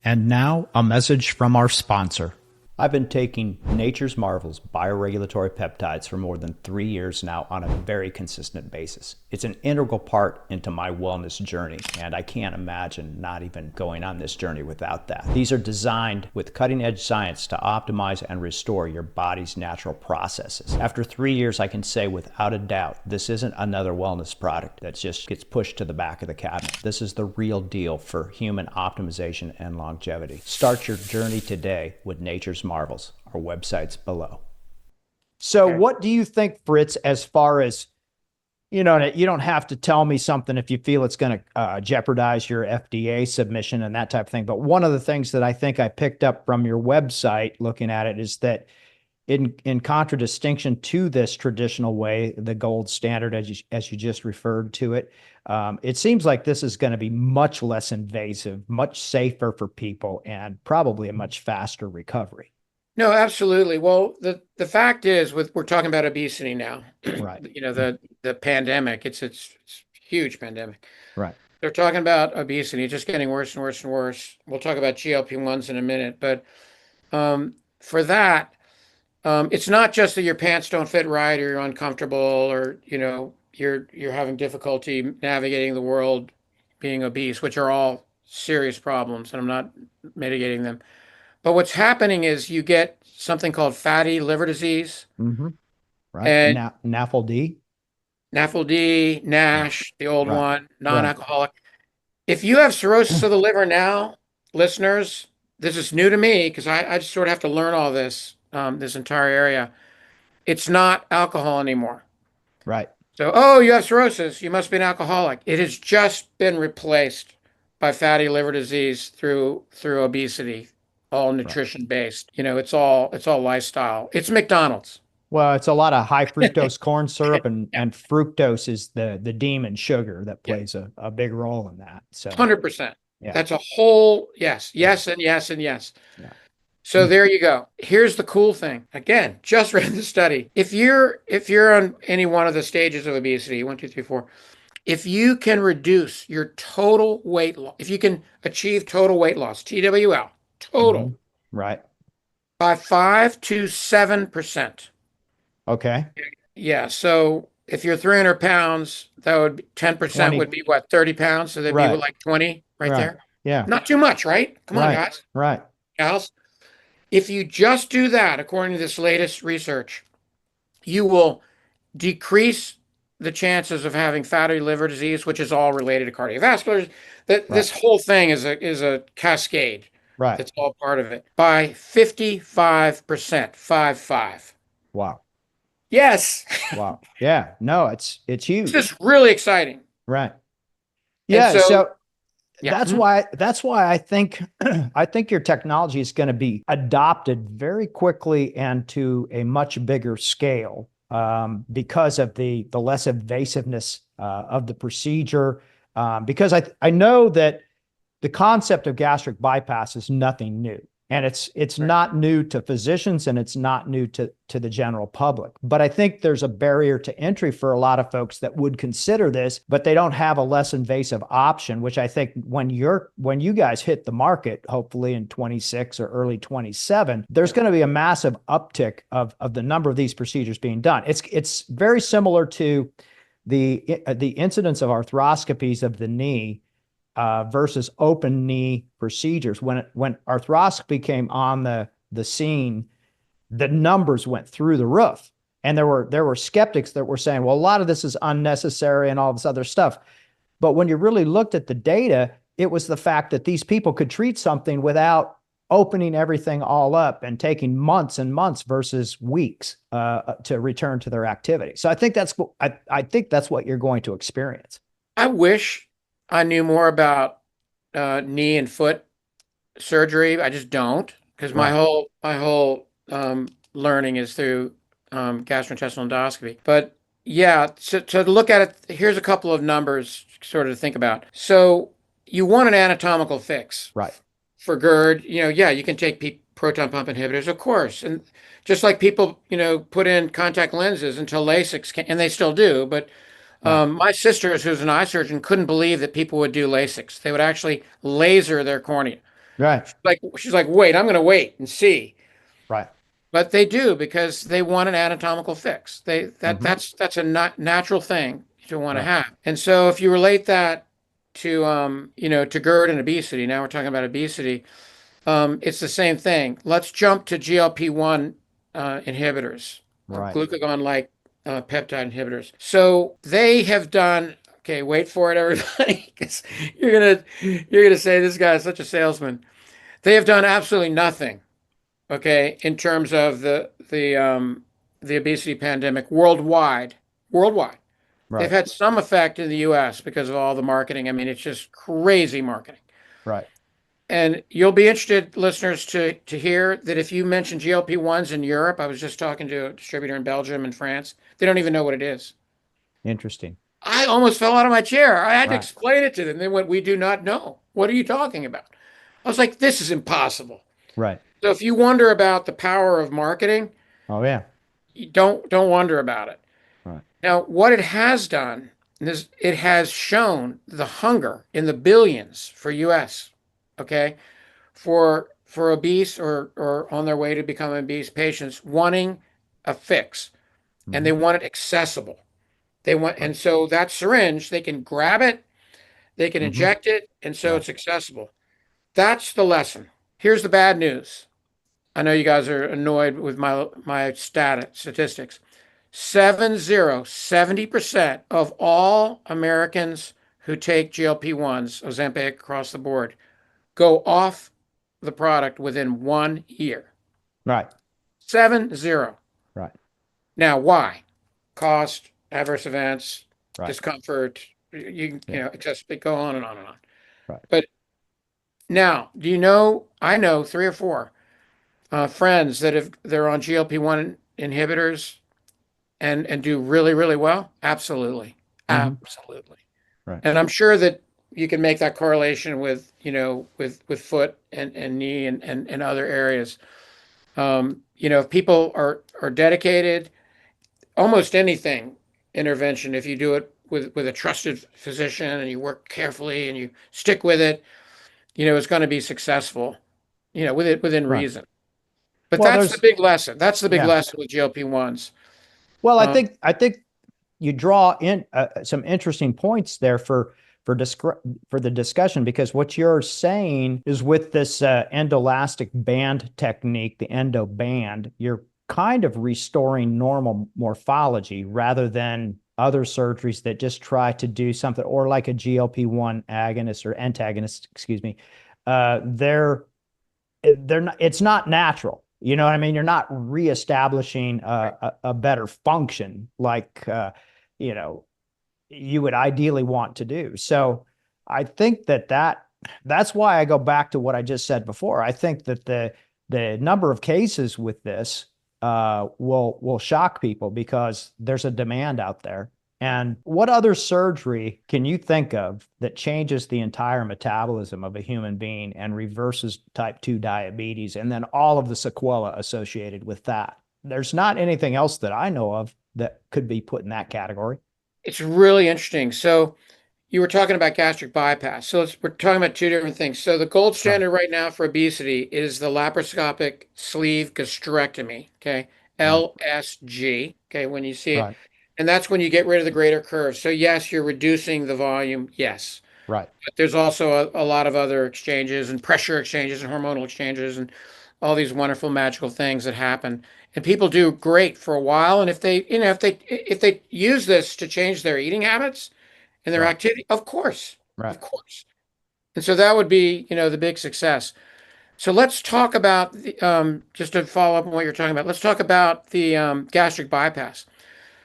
and now a message from our sponsor. I've been taking Nature's Marvels bioregulatory peptides for more than 3 years now on a very consistent basis. It's an integral part into my wellness journey, and I can't imagine not even going on this journey without that. These are designed with cutting-edge science to optimize and restore your body's natural processes. After 3 years, I can say without a doubt, this isn't another wellness product that just gets pushed to the back of the cabinet. This is the real deal for human optimization and longevity. Start your journey today with Nature's Marvels. Our website's below. So Okay. what do you think, Fritz, as far as, you don't have to tell me something if you feel it's going to jeopardize your FDA submission and that type of thing. But one of the things that I think I picked up from your website looking at it is that in contradistinction to this traditional way, the gold standard, as you just referred to it, it seems like this is going to be much less invasive, much safer for people, and probably a much faster recovery. No, absolutely. Well, the fact is, we're talking about obesity now. Right. The pandemic. It's a huge pandemic. Right. They're talking about obesity, just getting worse and worse and worse. We'll talk about GLP-1s in a minute, but for that, it's not just that your pants don't fit right or you're uncomfortable or you're having difficulty navigating the world being obese, which are all serious problems, and I'm not mitigating them. But what's happening is you get something called fatty liver disease Mm-hmm. Right. and Now, NAFLD. NAFLD, Yeah. NASH, the old Right. one, Right. non-alcoholic. If you have cirrhosis of the liver now, listeners, this is new to me because I just sort of have to learn all this, this entire area. It's not alcohol anymore. Right. So, oh, you have cirrhosis, you must be an alcoholic. It has just been replaced by fatty liver disease through obesity, all Right. nutrition based. It's all lifestyle. It's McDonald's. Well, it's a lot of high fructose corn syrup, Yeah, and fructose is the demon sugar that yeah, plays a big role in that. So 100%. yeah, That's a whole yes, yeah, yes, and yes, and yes. yeah. So there you go. Here's the cool thing. Again, just read the study. If you're on any one of the stages of obesity, one, two, three, four, if you can reduce your total weight loss, if you can achieve total weight loss, TWL, total, Mhm. Right. by 5 to 7%. Okay. Yeah. So if you're 300 pounds, that would be 10% 20. would be what, 30 pounds? So that'd be Right. like 20 right Right. there. Yeah. Not too much, right? Come on, Right. guys, Right. gals. If you just do that, according to this latest research, you will decrease the chances of having fatty liver disease, which is all related to cardiovascular. That Right. this whole thing is a cascade. Right. That's all part of it. By 55%, 55. Wow. Yes. Wow. Yeah. No, it's It's huge. just really exciting. Right. And Yeah. so, So yeah. that's why I think I think your technology is going to be adopted very quickly and to a much bigger scale because of the less invasiveness of the procedure. Because I know that the concept of gastric bypass is nothing new. And it's Right. not new to physicians and it's not new to the general public. But I think there's a barrier to entry for a lot of folks that would consider this, but they don't have a less invasive option, which I think when you guys hit the market, hopefully in 26 or early 27, there's going to be a massive uptick of the number of these procedures being done. It's very similar to the incidence of arthroscopies of the knee versus open knee procedures. When arthroscopy came on the scene, the numbers went through the roof, and there were skeptics that were saying, well, a lot of this is unnecessary and all this other stuff. But when you really looked at the data, it was the fact that these people could treat something without opening everything all up and taking months and months versus weeks to return to their activity. So I think that's what you're going to experience. I wish I knew more about knee and foot surgery. I just don't, because Right. my whole learning is through gastrointestinal endoscopy. But yeah, to look at it, here's a couple of numbers sort of to think about. So you want an anatomical fix Right. for GERD. Yeah, you can take proton pump inhibitors, of course, and just like people, put in contact lenses until LASIK, and they still do, but Right. my sister, who's an eye surgeon, couldn't believe that people would do LASIKs. They would actually laser their cornea. Right. She's like, wait, I'm going to wait and see. Right. But they do because they want an anatomical fix. Mm-hmm. That's a natural thing to want to Right. have. And so if you relate that to to GERD and obesity, now we're talking about obesity. It's the same thing. Let's jump to GLP-1 inhibitors, Right. glucagon-like peptide inhibitors. So they have done. Okay, wait for it, everybody, because you're gonna say this guy is such a salesman. They have done absolutely nothing. Okay, in terms of the obesity pandemic worldwide. Worldwide, they've Right. had some effect in the U.S. because of all the marketing. I mean, it's just crazy marketing. Right. And you'll be interested, listeners, to hear that if you mention GLP-1s in Europe, I was just talking to a distributor in Belgium and France, they don't even know what it is. Interesting. I almost fell out of my chair. I had to Right. explain it to them. They went, "We do not know. What are you talking about?" I was like, "This is impossible." Right. So if you wonder about the power of marketing, Oh yeah. you don't wonder about it. Right. Now, what it has done is it has shown the hunger in the billions for US, okay, for obese or on their way to become obese patients wanting a fix, and Mm-hmm. they want it accessible. They want, Right. and so that syringe, they can grab it, they can Mm-hmm. inject it, and so Right. it's accessible. That's the lesson. Here's the bad news. I know you guys are annoyed with my statistics. 70% of all Americans who take GLP-1s, Ozempic across the board, go off the product within 1 year. Right. 70. Right. Now, why? Cost, adverse events, Right. discomfort, Yeah. go on and on and on. Right. But now, do you know, I know three or four friends they're on GLP-1 inhibitors and do really, really well? Absolutely. Mm-hmm. Absolutely. Right. And I'm sure that you can make that correlation with, with foot and knee and other areas. If people are dedicated, almost anything intervention, if you do it with a trusted physician and you work carefully and you stick with it, it's going to be successful, within Right. reason. But Well, that's the there's big lesson. That's the big yeah. lesson with GLP-1s. Well, Um, I think you draw in some interesting points there for the discussion because what you're saying is with this endolastic band technique, the endo band, you're kind of restoring normal morphology rather than other surgeries that just try to do something, or like a GLP-1 agonist or antagonist, excuse me. They're not, it's not natural. You know what I mean? You're not reestablishing a better function like, you know, you would ideally want to do. So I think that's why I go back to what I just said before. I think that the number of cases with this will shock people because there's a demand out there. And what other surgery can you think of that changes the entire metabolism of a human being and reverses type 2 diabetes and then all of the sequelae associated with that? There's not anything else that I know of that could be put in that category. It's really interesting. So you were talking about gastric bypass. So we're talking about two different things. So the gold Right, standard right now for obesity is the laparoscopic sleeve gastrectomy, okay? right, LSG, okay, when you see it. right, And that's when you get rid of the greater curve. So yes, you're reducing the volume, yes. right, But there's also a lot of other exchanges and pressure exchanges and hormonal exchanges and all these wonderful magical things that happen. And people do great for a while. And if they, if they use this to change their eating habits and their right, activity, of course, right. of course. And so that would be, the big success. So let's talk about just to follow up on what you're talking about. Let's talk about the gastric bypass.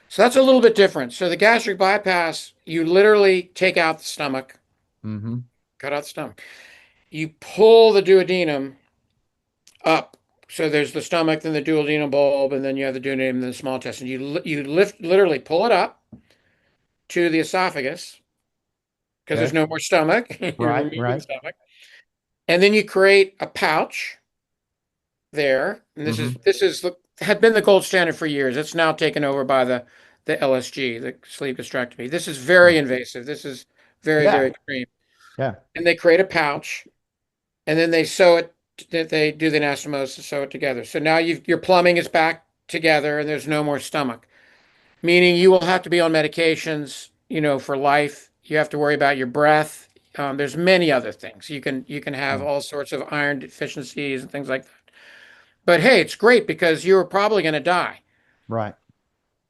So that's a little bit different. So the gastric bypass, you literally take out the stomach, Mm-hmm. cut out the stomach. You pull the duodenum up. So there's the stomach, then the duodenal bulb, and then you have the duodenum and the small intestine. You literally pull it up to the esophagus because there's Okay. no more stomach. You're Right, removing the right. stomach, and then you create a pouch there. And Mm-hmm. this is had been the gold standard for years. It's now taken over by the LSG, the sleeve gastrectomy. This is very Right. invasive. This is very, Yeah, very extreme. yeah. And they create a pouch, and then they sew it. They do the anastomosis to sew it together. So now your plumbing is back together, and there's no more stomach. Meaning you will have to be on medications, for life. You have to worry about your breath. There's many other things. You can have Mm. all sorts of iron deficiencies and things like that. But hey, it's great because you're probably going to die, Right,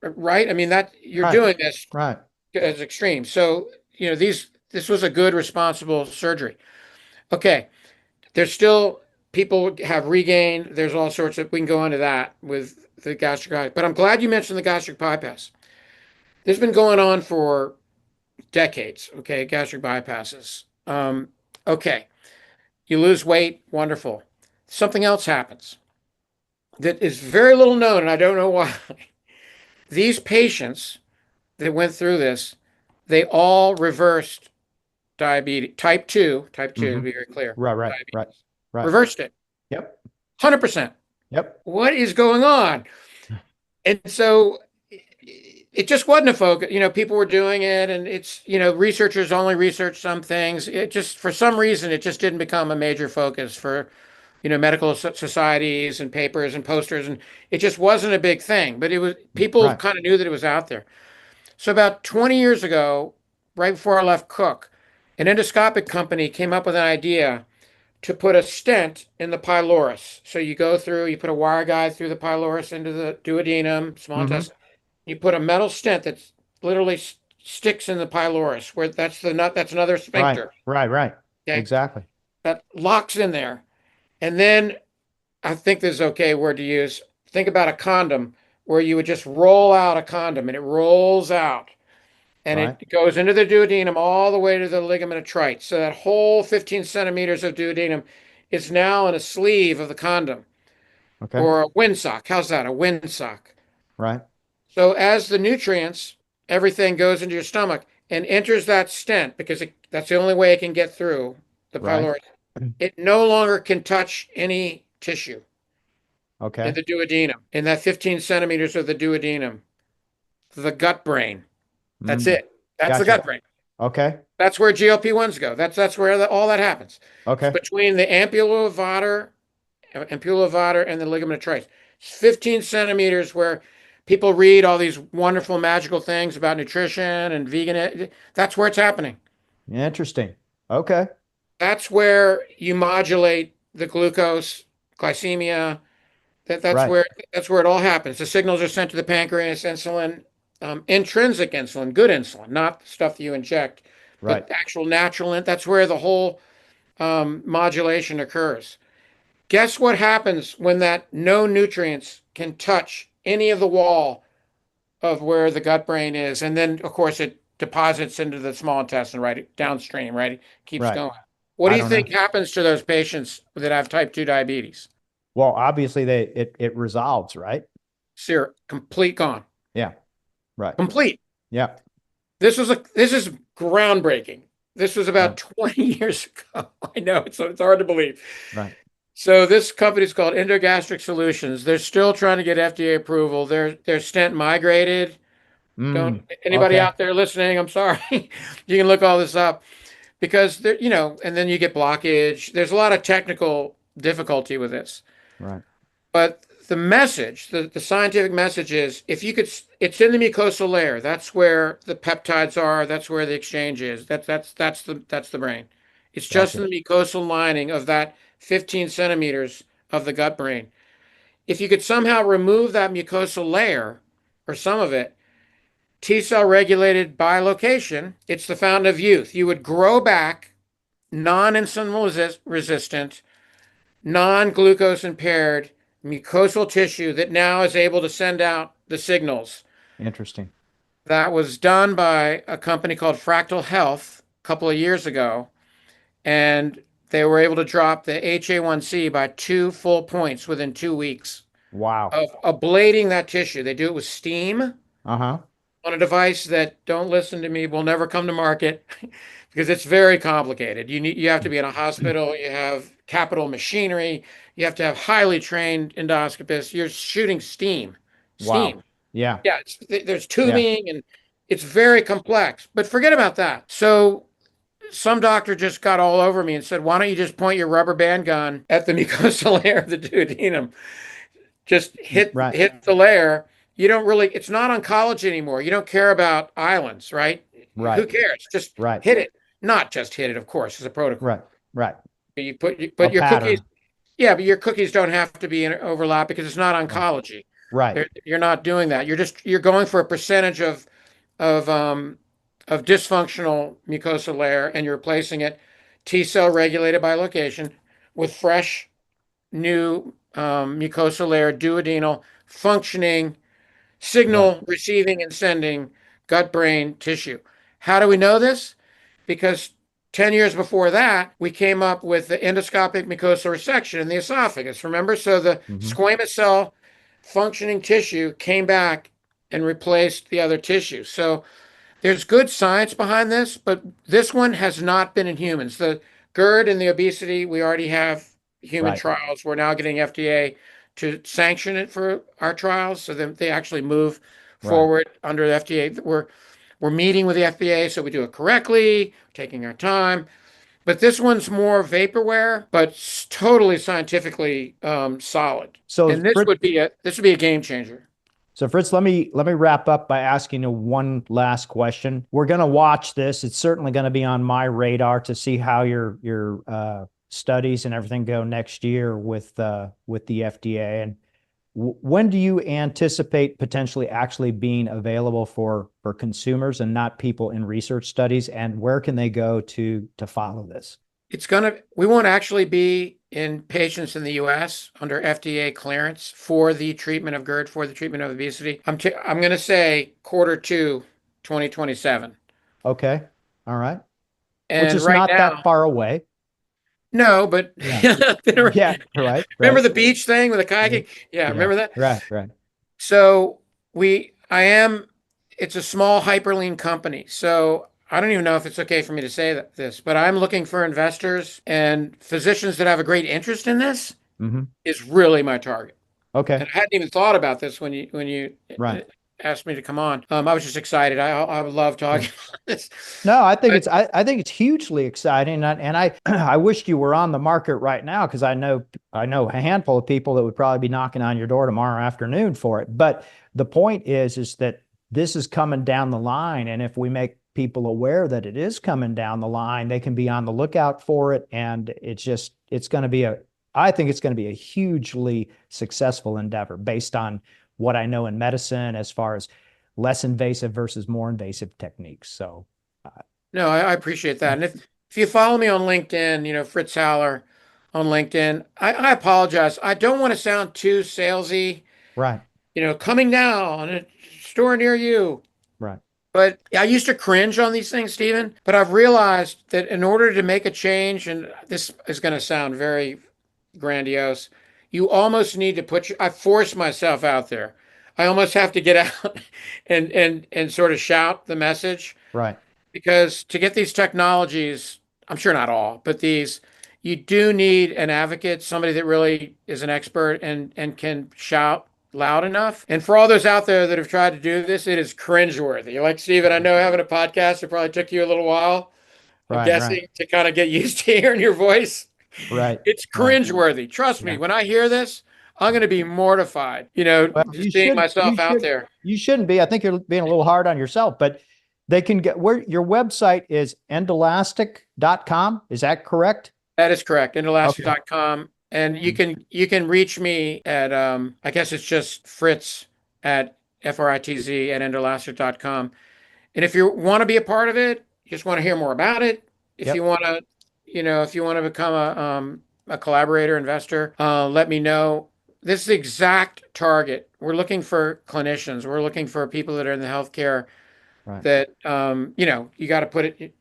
right? I mean that you're right, doing this right. as extreme. So, this was a good responsible surgery. Okay, there's still people have regained. There's all sorts of we can go into that with the gastric bypass. But I'm glad you mentioned the gastric bypass. This has been going on for decades. Okay, gastric bypasses. Okay, you lose weight, wonderful. Something else happens that is very little known, and I don't know why. These patients that went through this, they all reversed diabetes, type 2, to Mm-hmm. be very clear, Right, right, right, diabetes. right. Reversed it, Yep, 100%. yep. What is going on? And so it just wasn't a focus. People were doing it, and researchers only research some things. It just, for some reason, it just didn't become a major focus for, medical societies and papers and posters. And it just wasn't a big thing, but people Right. kind of knew that it was out there. So about 20 years ago, right before I left Cook, an endoscopic company came up with an idea to put a stent in the pylorus. So you put a wire guide through the pylorus into the duodenum, small Mm-hmm. intestine. You put a metal stent that literally sticks in the pylorus, where that's another Right, sphincter. right, right. Okay, Exactly. that locks in there. And then I think this is okay word to use. Think about a condom where you would just roll out a condom and it rolls out and Right. it goes into the duodenum all the way to the ligament of Treitz. So that whole 15 centimeters of duodenum is now in a sleeve of the condom Okay. or a windsock. How's that? A windsock. Right. So as the nutrients, everything goes into your stomach and enters that stent because that's the only way it can get through the Right. pylorus. It no longer can touch any tissue in Okay. the duodenum, in that 15 centimeters of the duodenum, the gut brain. That's Mm. it. That's the Gotcha. gut brain. Okay. That's where GLP-1s go. That's where all that happens. It's Okay. between the ampulla of Vater and the ligament of Treitz. It's 15 centimeters where people read all these wonderful magical things about nutrition and vegan. That's where it's happening. Interesting. Okay. That's where you modulate the glucose, glycemia, That's Right. where it all happens. The signals are sent to the pancreas, insulin, intrinsic insulin, good insulin, not stuff that you inject, Right. but actual natural. That's where the whole modulation occurs. Guess what happens when that no nutrients can touch any of the wall of where the gut brain is, and then of course it deposits into the small intestine, right downstream, right? It keeps Right. going. What do I you don't know. think happens to those patients that have type 2 diabetes? Well, obviously it resolves, right? Zero, complete gone. Yeah. Right. Complete. Yeah. This is groundbreaking. This was Right. about 20 years ago. I know it's hard to believe. Right. So this company is called Endogastric Solutions. They're still trying to get FDA approval. Their stent migrated. Don't anybody Okay. out there listening, I'm sorry. You can look all this up because there, and then you get blockage. There's a lot of technical difficulty with this. Right. But the message, the scientific message is if you could, it's in the mucosal layer. That's where the peptides are. That's where the exchange is. That's the brain. It's just Gotcha. in the mucosal lining of that 15 centimeters of the gut brain. If you could somehow remove that mucosal layer or some of it, T cell regulated by location, it's the fountain of youth. You would grow back non-insulin resistant, non-glucose impaired mucosal tissue that now is able to send out the signals. Interesting. That was done by a company called Fractal Health a couple of years ago, and they were able to drop the HA1C by 2 full points within 2 weeks Wow. of ablating that tissue. They do it with steam Uh-huh. on a device that, don't listen to me, will never come to market because it's very complicated. You have to be in a hospital, you have capital machinery, you have to have highly trained endoscopists. You're shooting steam. Wow. Steam. Yeah. Yeah, there's Yeah. tubing and it's very complex. But forget about that. So some doctor just got all over me and said, "Why don't you just point your rubber band gun at the mucosal layer of the duodenum? Just Right. hit the layer. You don't really, it's not oncology anymore. You don't care about islands, right? Who Right. cares? Just Right. hit it. Not just hit it, of course, as a protocol. Right. Right. You put A your cookies, pattern. yeah, but your cookies don't have to be in overlap because it's not Right. oncology. Right. You're not doing that. You're going for a percentage of um of dysfunctional mucosal layer, and you're replacing it T cell regulated by location with fresh new mucosal layer, duodenal, functioning, Right. signal receiving and sending gut brain tissue. How do we know this? Because 10 years before that, we came up with the endoscopic mucosal resection in the esophagus. Remember? So the Mm-hmm. squamous cell functioning tissue came back and replaced the other tissue. So there's good science behind this, but this one has not been in humans. The GERD and the obesity, we already have human Right. trials. We're now getting FDA to sanction it for our trials, so that they actually move Right. forward under the FDA. We're meeting with the FDA, so we do it correctly, taking our time. But this one's more vaporware, but totally scientifically solid. So And this Fritz, would be a game changer. Fritz, let me wrap up by asking you one last question. We're going to watch this. It's certainly going to be on my radar to see how your studies and everything go next year with the FDA. And when do you anticipate potentially actually being available for consumers and not people in research studies? And where can they go to follow this? We won't actually be in patients in the US under FDA clearance for the treatment of GERD, for the treatment of obesity. I'm going to say Q2 2027. Okay. All right. Which And is right not that now, far away. no, but Yeah. remember Yeah. Right. Right. the beach thing with the Yeah. kayaking? Yeah, Yeah. remember that? Right. Right. So I am, it's a small hyperlean company. So I don't even know if it's okay for me to say this, but I'm looking for investors and physicians that have a great interest in this Mm-hmm. is really my target. Okay. And I hadn't even thought about this when you Right. asked me to come on. I was just excited. I would love Yeah. talking about this. No, I think But I think it's hugely exciting, and I I wished you were on the market right now because I know a handful of people that would probably be knocking on your door tomorrow afternoon for it. But the point is that this is coming down the line, and if we make people aware that it is coming down the line, they can be on the lookout for it, and it's going to be I think it's going to be a hugely successful endeavor based on what I know in medicine as far as less invasive versus more invasive techniques. So, No, I appreciate that. And if you follow me on LinkedIn, Fritz Haller on LinkedIn, I apologize. I don't want to sound too salesy, right, coming now on a store near you. right, But I used to cringe on these things, Stephen. But I've realized that in order to make a change, and this is going to sound very grandiose, you almost need to I force myself out there. I almost have to get out and sort of shout the message. right, Because to get these technologies, I'm sure not all, but these, you do need an advocate, somebody that really is an expert and can shout loud enough. And for all those out there that have tried to do this, it is cringeworthy. Like, Stephen, I know having a podcast, it probably took you a little while, I'm right, guessing, to kind of get used to hearing your voice. right. It's Right. cringeworthy. Trust me, Yeah. when I hear this, I'm going to be mortified, Well, seeing myself out there. You shouldn't be. I think you're being a little hard on yourself, but they can get where your website is endolastic.com. Is that correct? That is correct. Endolastic.com. And you can reach me at I guess it's just Fritz at Fritz at endolastic.com. And if you want to be a part of it, you just want to hear more about it. If Yep. you want to, if you want to become a collaborator, investor, let me know. This is the exact target. We're looking for clinicians. We're looking for people that are in the healthcare Right. that, you got to put it,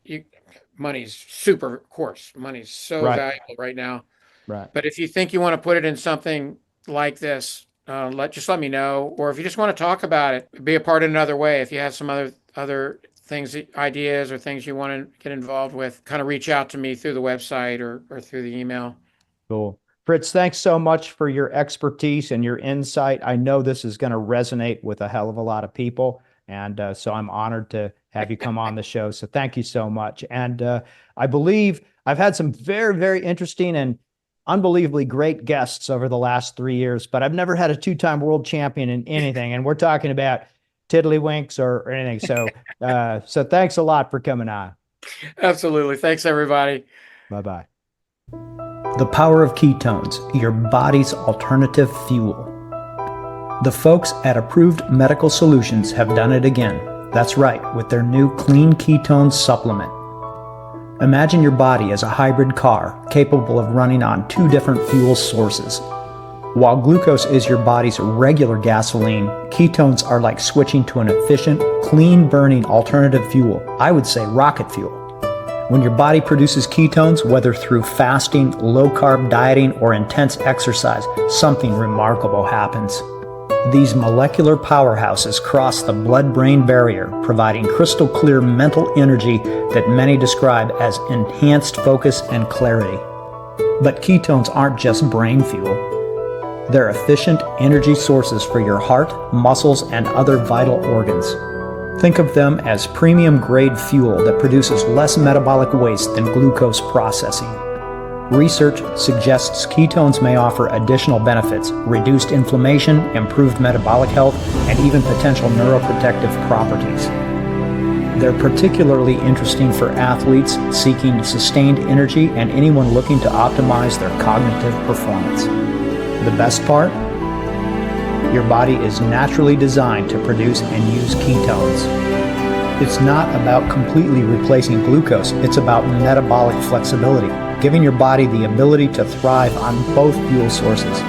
money's super, of course, money's so Right. valuable right now. Right. But if you think you want to put it in something like this, let me know. Or if you just want to talk about it, be a part in another way. If you have some other things, ideas or things you want to get involved with, kind of reach out to me through the website or through the email. Cool. Fritz, thanks so much for your expertise and your insight. I know this is going to resonate with a hell of a lot of people. And so I'm honored to have you come on the show. So thank you so much. And I believe I've had some very, very interesting and unbelievably great guests over the last 3 years, but I've never had a two-time world champion in anything. And we're talking about tiddlywinks or anything. So, so thanks a lot for coming on. Absolutely. Thanks, everybody. Bye-bye. The power of ketones, your body's alternative fuel. The folks at Approved Medical Solutions have done it again. That's right, with their new Clean Ketone Supplement. Imagine your body as a hybrid car capable of running on 2 different fuel sources. While glucose is your body's regular gasoline, ketones are like switching to an efficient, clean-burning alternative fuel. I would say rocket fuel. When your body produces ketones, whether through fasting, low-carb dieting, or intense exercise, something remarkable happens. These molecular powerhouses cross the blood-brain barrier, providing crystal clear mental energy that many describe as enhanced focus and clarity. But ketones aren't just brain fuel. They're efficient energy sources for your heart, muscles, and other vital organs. Think of them as premium-grade fuel that produces less metabolic waste than glucose processing. Research suggests ketones may offer additional benefits, reduced inflammation, improved metabolic health, and even potential neuroprotective properties. They're particularly interesting for athletes seeking sustained energy and anyone looking to optimize their cognitive performance. The best part? Your body is naturally designed to produce and use ketones. It's not about completely replacing glucose, it's about metabolic flexibility, giving your body the ability to thrive on both fuel sources.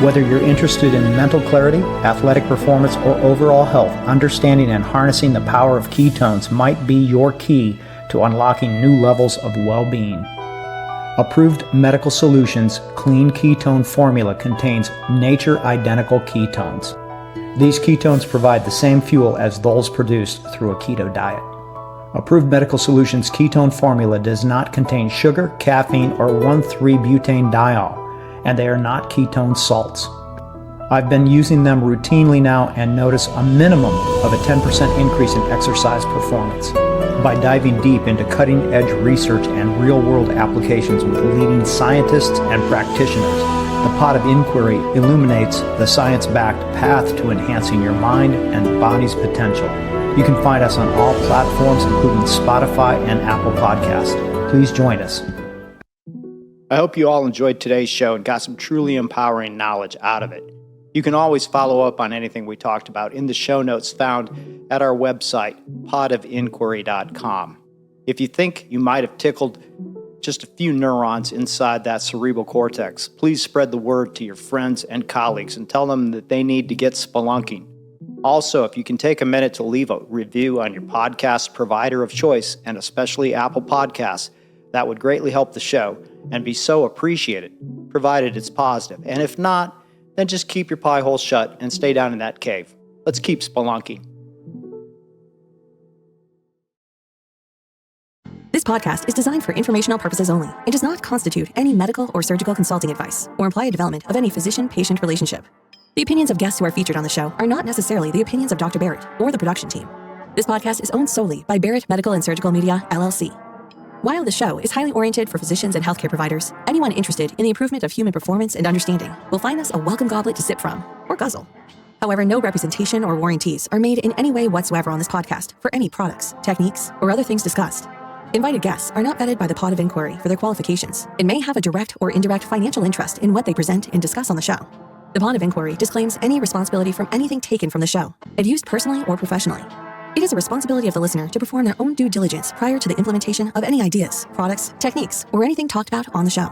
Whether you're interested in mental clarity, athletic performance, or overall health, understanding and harnessing the power of ketones might be your key to unlocking new levels of well-being. Approved Medical Solutions Clean Ketone Formula contains nature-identical ketones. These ketones provide the same fuel as those produced through a keto diet. Approved Medical Solutions Ketone Formula does not contain sugar, caffeine, or 1,3-butane-diol, and they are not ketone salts. I've been using them routinely now and notice a minimum of a 10% increase in exercise performance. By diving deep into cutting-edge research and real-world applications with leading scientists and practitioners, the Pod of Inquiry illuminates the science-backed path to enhancing your mind and body's potential. You can find us on all platforms, including Spotify and Apple Podcasts. Please join us. I hope you all enjoyed today's show and got some truly empowering knowledge out of it. You can always follow up on anything we talked about in the show notes found at our website, podofinquiry.com. If you think you might have tickled just a few neurons inside that cerebral cortex, please spread the word to your friends and colleagues and tell them that they need to get spelunking. Also, if you can take a minute to leave a review on your podcast provider of choice, and especially Apple Podcasts, that would greatly help the show and be so appreciated, provided it's positive. And if not, then just keep your pie hole shut and stay down in that cave. Let's keep spelunking. This podcast is designed for informational purposes only and does not constitute any medical or surgical consulting advice or imply a development of any physician-patient relationship. The opinions of guests who are featured on the show are not necessarily the opinions of Dr. Barrett or the production team. This podcast is owned solely by Barrett Medical and Surgical Media, LLC. While the show is highly oriented for physicians and healthcare providers, anyone interested in the improvement of human performance and understanding will find this a welcome goblet to sip from, or guzzle. However, no representation or warranties are made in any way whatsoever on this podcast for any products, techniques, or other things discussed. Invited guests are not vetted by the Pod of Inquiry for their qualifications and may have a direct or indirect financial interest in what they present and discuss on the show. The Pod of Inquiry disclaims any responsibility from anything taken from the show and used personally or professionally. It is a responsibility of the listener to perform their own due diligence prior to the implementation of any ideas, products, techniques, or anything talked about on the show.